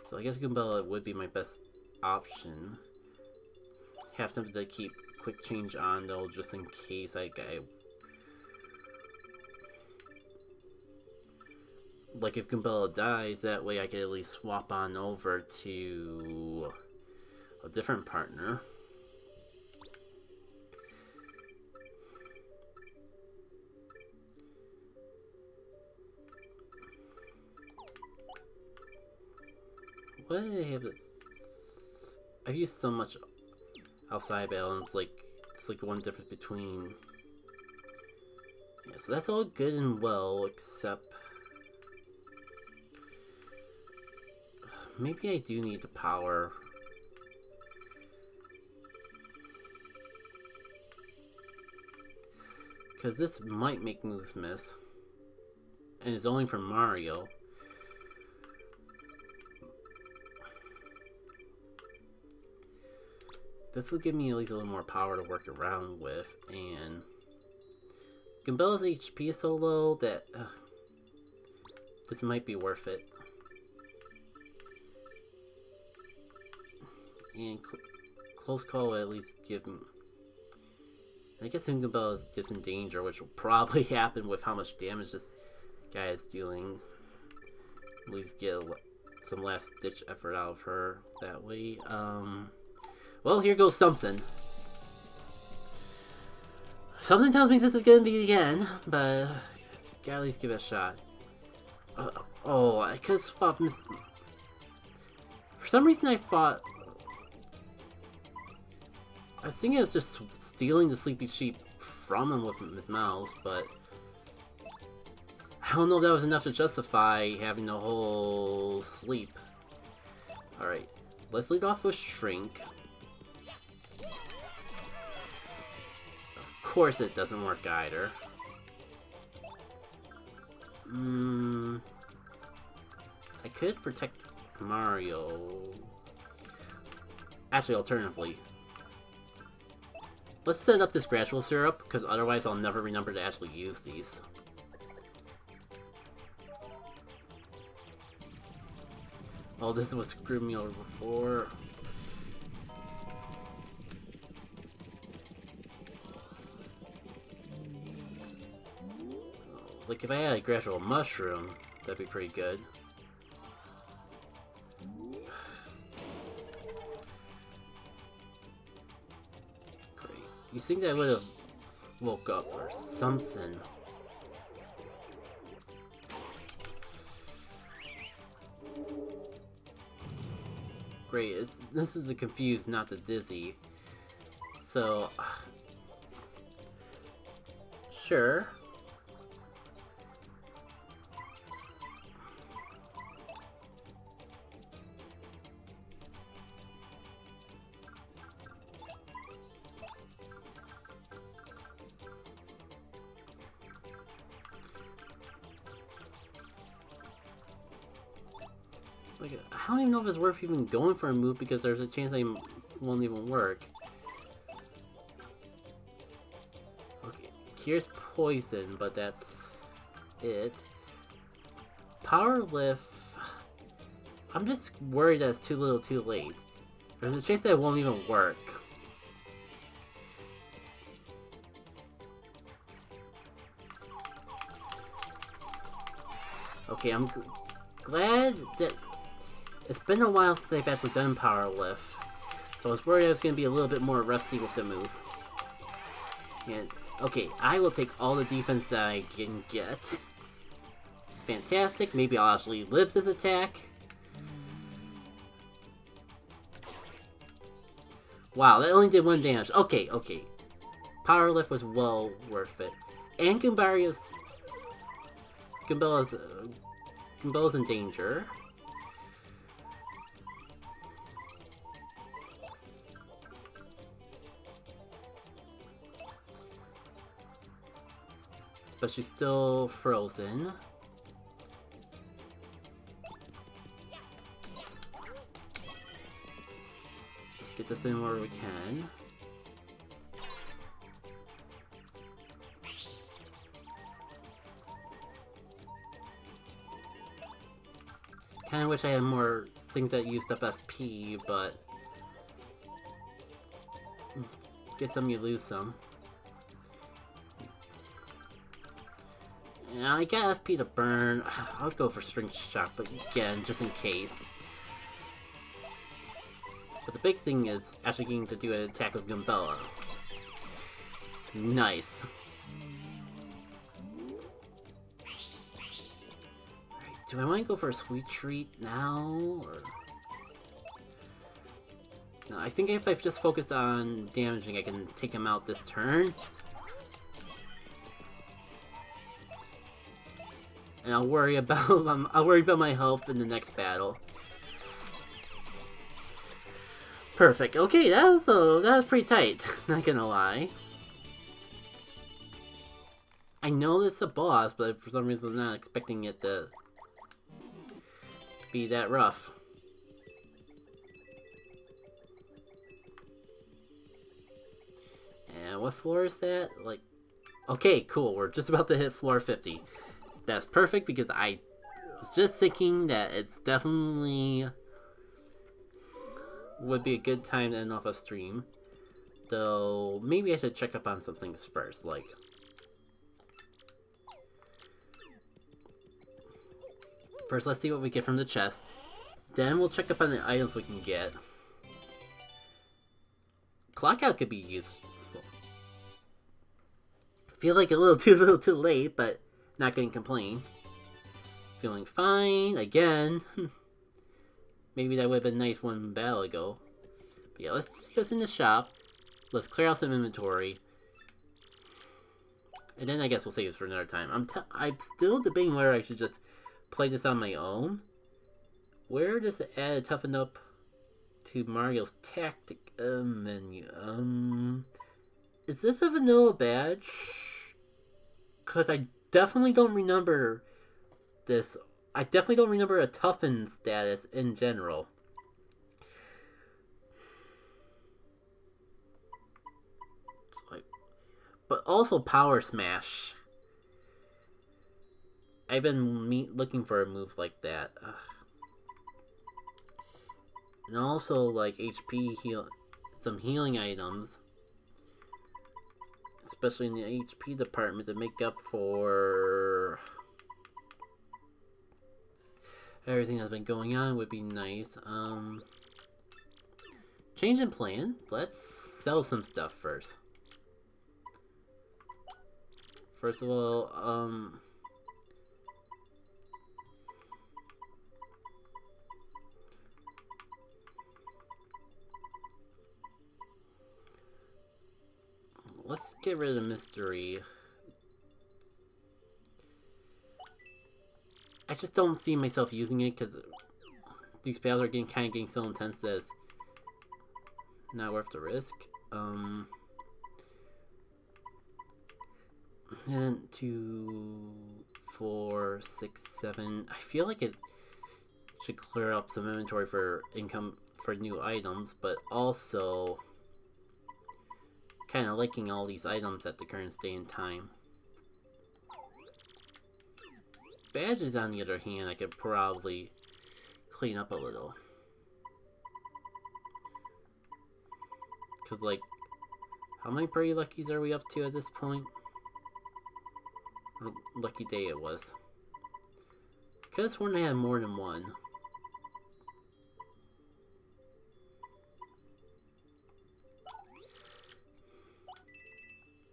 So I guess Goombella would be my best option. Have something to keep Quick Change on, though, just in case I like, if Goombella dies, that way I could at least swap on over to a different partner. What did I have this? I've used so much outside balance, like it's like one difference between. Yeah, so that's all good and well, except maybe I do need the power. Because this might make moves miss. And it's only for Mario. This will give me at least a little more power to work around with, and Goombella's HP is so low that this might be worth it. And close call will at least give me... I guess if Goombella gets in danger, which will probably happen with how much damage this guy is dealing, at least get some last ditch effort out of her that way. Well, here goes something. Something tells me this is gonna be the end, but gotta at least give it a shot. Oh, I could swap. For some reason, I thought I was thinking it was just stealing the Sleepy Sheep from him with his mouse, but I don't know if that was enough to justify having the whole sleep. Alright, let's lead off with Shrink. Of course it doesn't work either. I could protect Mario. Actually, alternatively, let's set up this gradual syrup, because otherwise I'll never remember to actually use these. Oh, this is what screwed me over before. Like, if I had a gradual mushroom, that'd be pretty good. Great. You think that I would have woke up or something? Great, this is a confused, not the dizzy. So... sure. Like, I don't even know if it's worth even going for a move because there's a chance they won't even work. Okay, here's poison, but that's it. Power lift. I'm just worried that it's too little too late. There's a chance that it won't even work. Okay, I'm glad that it's been a while since they've actually done Power Lift. So I was worried I was going to be a little bit more rusty with the move. And, okay, I will take all the defense that I can get. It's fantastic. Maybe I'll actually live this attack. Wow, that only did 1 damage. Okay, okay. Power Lift was well worth it. And Goombella's in danger. But she's still frozen. Just get this in where we can. Kinda wish I had more things that used up FP, but get some, you lose some. Yeah, I got FP to burn. I'll go for String Shock, but again, just in case. But the big thing is actually getting to do an attack with Goombella. Nice. Alright, do I want to go for a Sweet Treat now, or... No, I think if I just focus on damaging, I can take him out this turn. And I'll worry about my health in the next battle. Perfect. Okay, that was pretty tight. Not gonna lie. I know this is a boss, but for some reason I'm not expecting it to be that rough. And what floor is that? Like, okay, cool. We're just about to hit floor 50. That's perfect because I was just thinking that it's definitely would be a good time to end off a stream. Though maybe I should check up on some things first, like first let's see what we get from the chest. Then we'll check up on the items we can get. Clock out could be useful. Feel like a little too late, but not gonna complain. Feeling fine again. Maybe that would have been nice one battle ago. But yeah, let's go in the shop. Let's clear out some inventory. And then I guess we'll save this for another time. I'm still debating whether I should just play this on my own. Where does it add a toughen up to Mario's tactic menu? Is this a vanilla badge? Cause I definitely don't remember this. I definitely don't remember a toughen status in general. But also Power Smash. I've been looking for a move like that. Ugh. And also like HP heal, some healing items. Especially in the HP department to make up for everything that's been going on would be nice. Change in plan. Let's sell some stuff first. First of all, let's get rid of the mystery. I just don't see myself using it because these battles are getting so intense that it's not worth the risk. And 2, 4, 6, 7. I feel like it should clear up some inventory for income for new items, but also kind of liking all these items at the current state in time. Badges, on the other hand, I could probably clean up a little. Because, like, how many Pretty Luckies are we up to at this point? Or lucky day it was. Could have sworn I had more than one.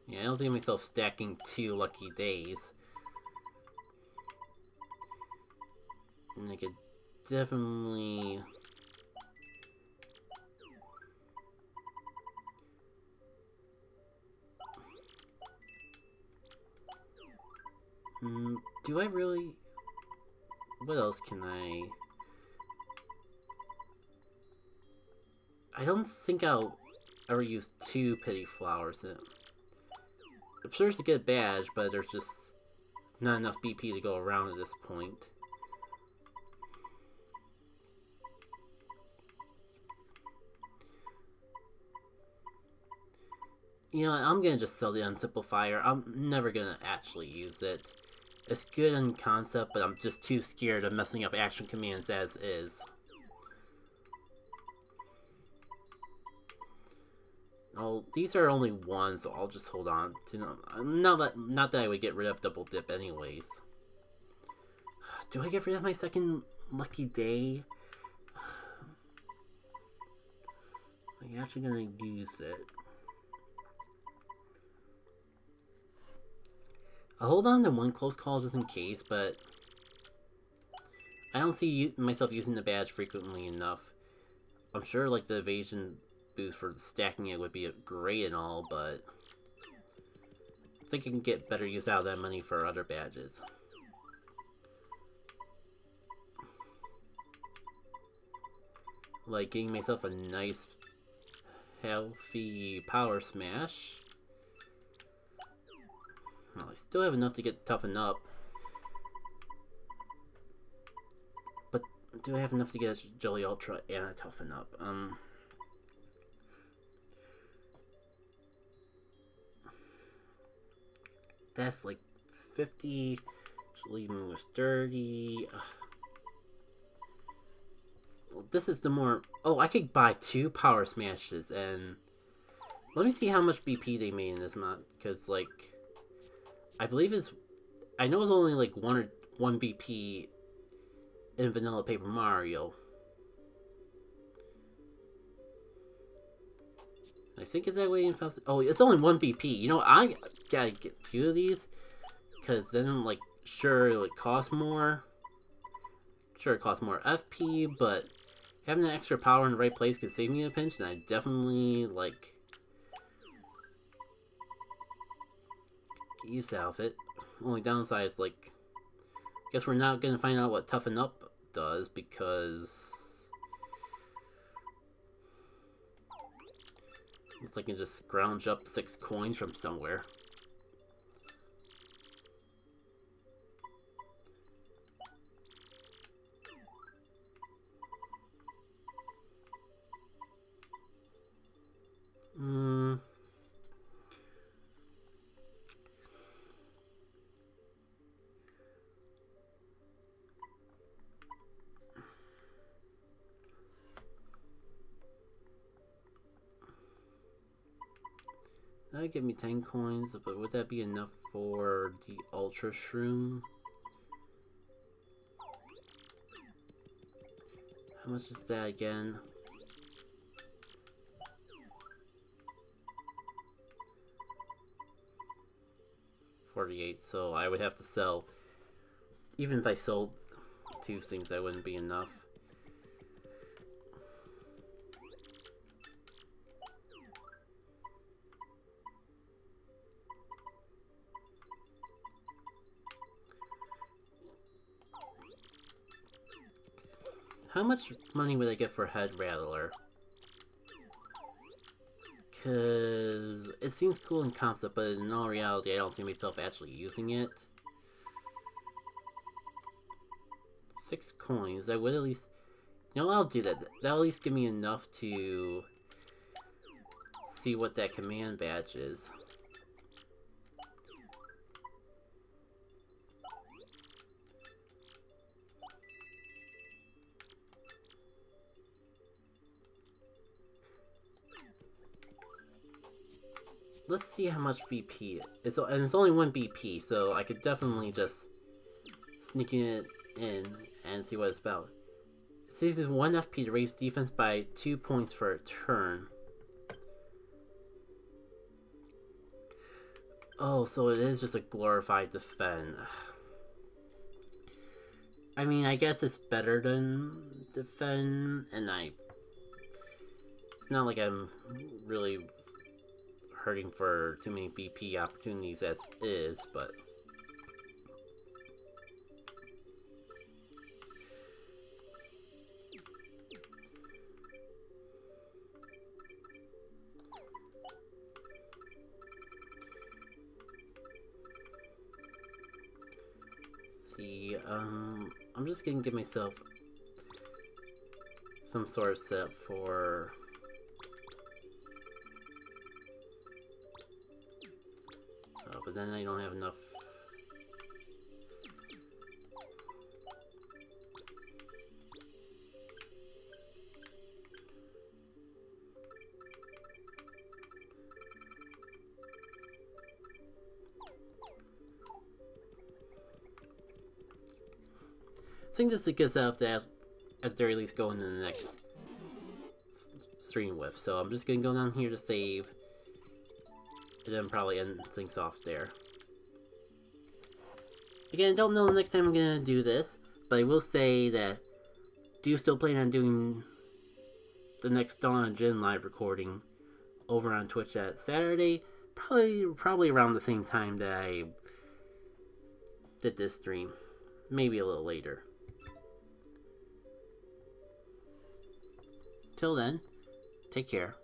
Yeah, I don't see myself stacking 2 lucky days. And I could definitely... do I really... What else can I... I don't think I'll ever use 2 pity flowers. I'm sure it's a good badge, but there's just not enough BP to go around at this point. You know, I'm gonna just sell the Unsimplifier. I'm never gonna actually use it. It's good in concept, but I'm just too scared of messing up action commands as is. Oh, these are only one, so I'll just hold on to them. Not that I would get rid of double dip anyways. Do I get rid of my second lucky day? Are you actually gonna use it? I'll hold on to one close call just in case, but I don't see myself using the badge frequently enough. I'm sure like the evasion boost for stacking it would be great and all, but I think I can get better use out of that money for other badges. Like getting myself a nice healthy power smash. Well, I still have enough to get toughened up. But do I have enough to get a Jelly Ultra and a toughen up? That's like 50. Should leave me with 30. Well, this is the more... Oh, I could buy 2 power smashes and... Let me see how much BP they made in this mod. Because, like... I believe it's... I know it's only like 1 BP in Vanilla Paper Mario. I think it's that way in Faust. Oh, it's only 1 BP. You know, I gotta get 2 of these. Because then, like, sure, it would cost more. Sure, it costs more FP, but having that extra power in the right place could save me a pinch, and I definitely, like... get used out of it. Only downside is, like, I guess we're not gonna find out what Toughen Up does because looks like I can just scrounge up 6 coins from somewhere. That would give me 10 coins, but would that be enough for the Ultra Shroom? How much is that again? $48, so I would have to sell... Even if I sold 2 things, that wouldn't be enough. How much money would I get for Head Rattler? Because it seems cool in concept, but in all reality, I don't see myself actually using it. 6 coins. That would at least... You know, I'll do that. That'll at least give me enough to see what that command badge is. Let's see how much BP is. And it's only 1 BP, so I could definitely just sneak it in and see what it's about. It uses 1 FP to raise defense by 2 points for a turn. Oh, so it is just a glorified defend. I mean, I guess it's better than defend, and it's not like I'm really hurting for too many BP opportunities as is, but... see, I'm just gonna give myself some sort of setup for... Oh, but then I don't have enough... I think this is a good setup that at the very least go into the next stream with. So I'm just gonna go down here to save, and then probably end things off there. Again, I don't know the next time I'm gonna do this, but I will say that do still plan on doing the next Dawn of Jin live recording over on Twitch at Saturday, probably around the same time that I did this stream, maybe a little later. Till then, take care.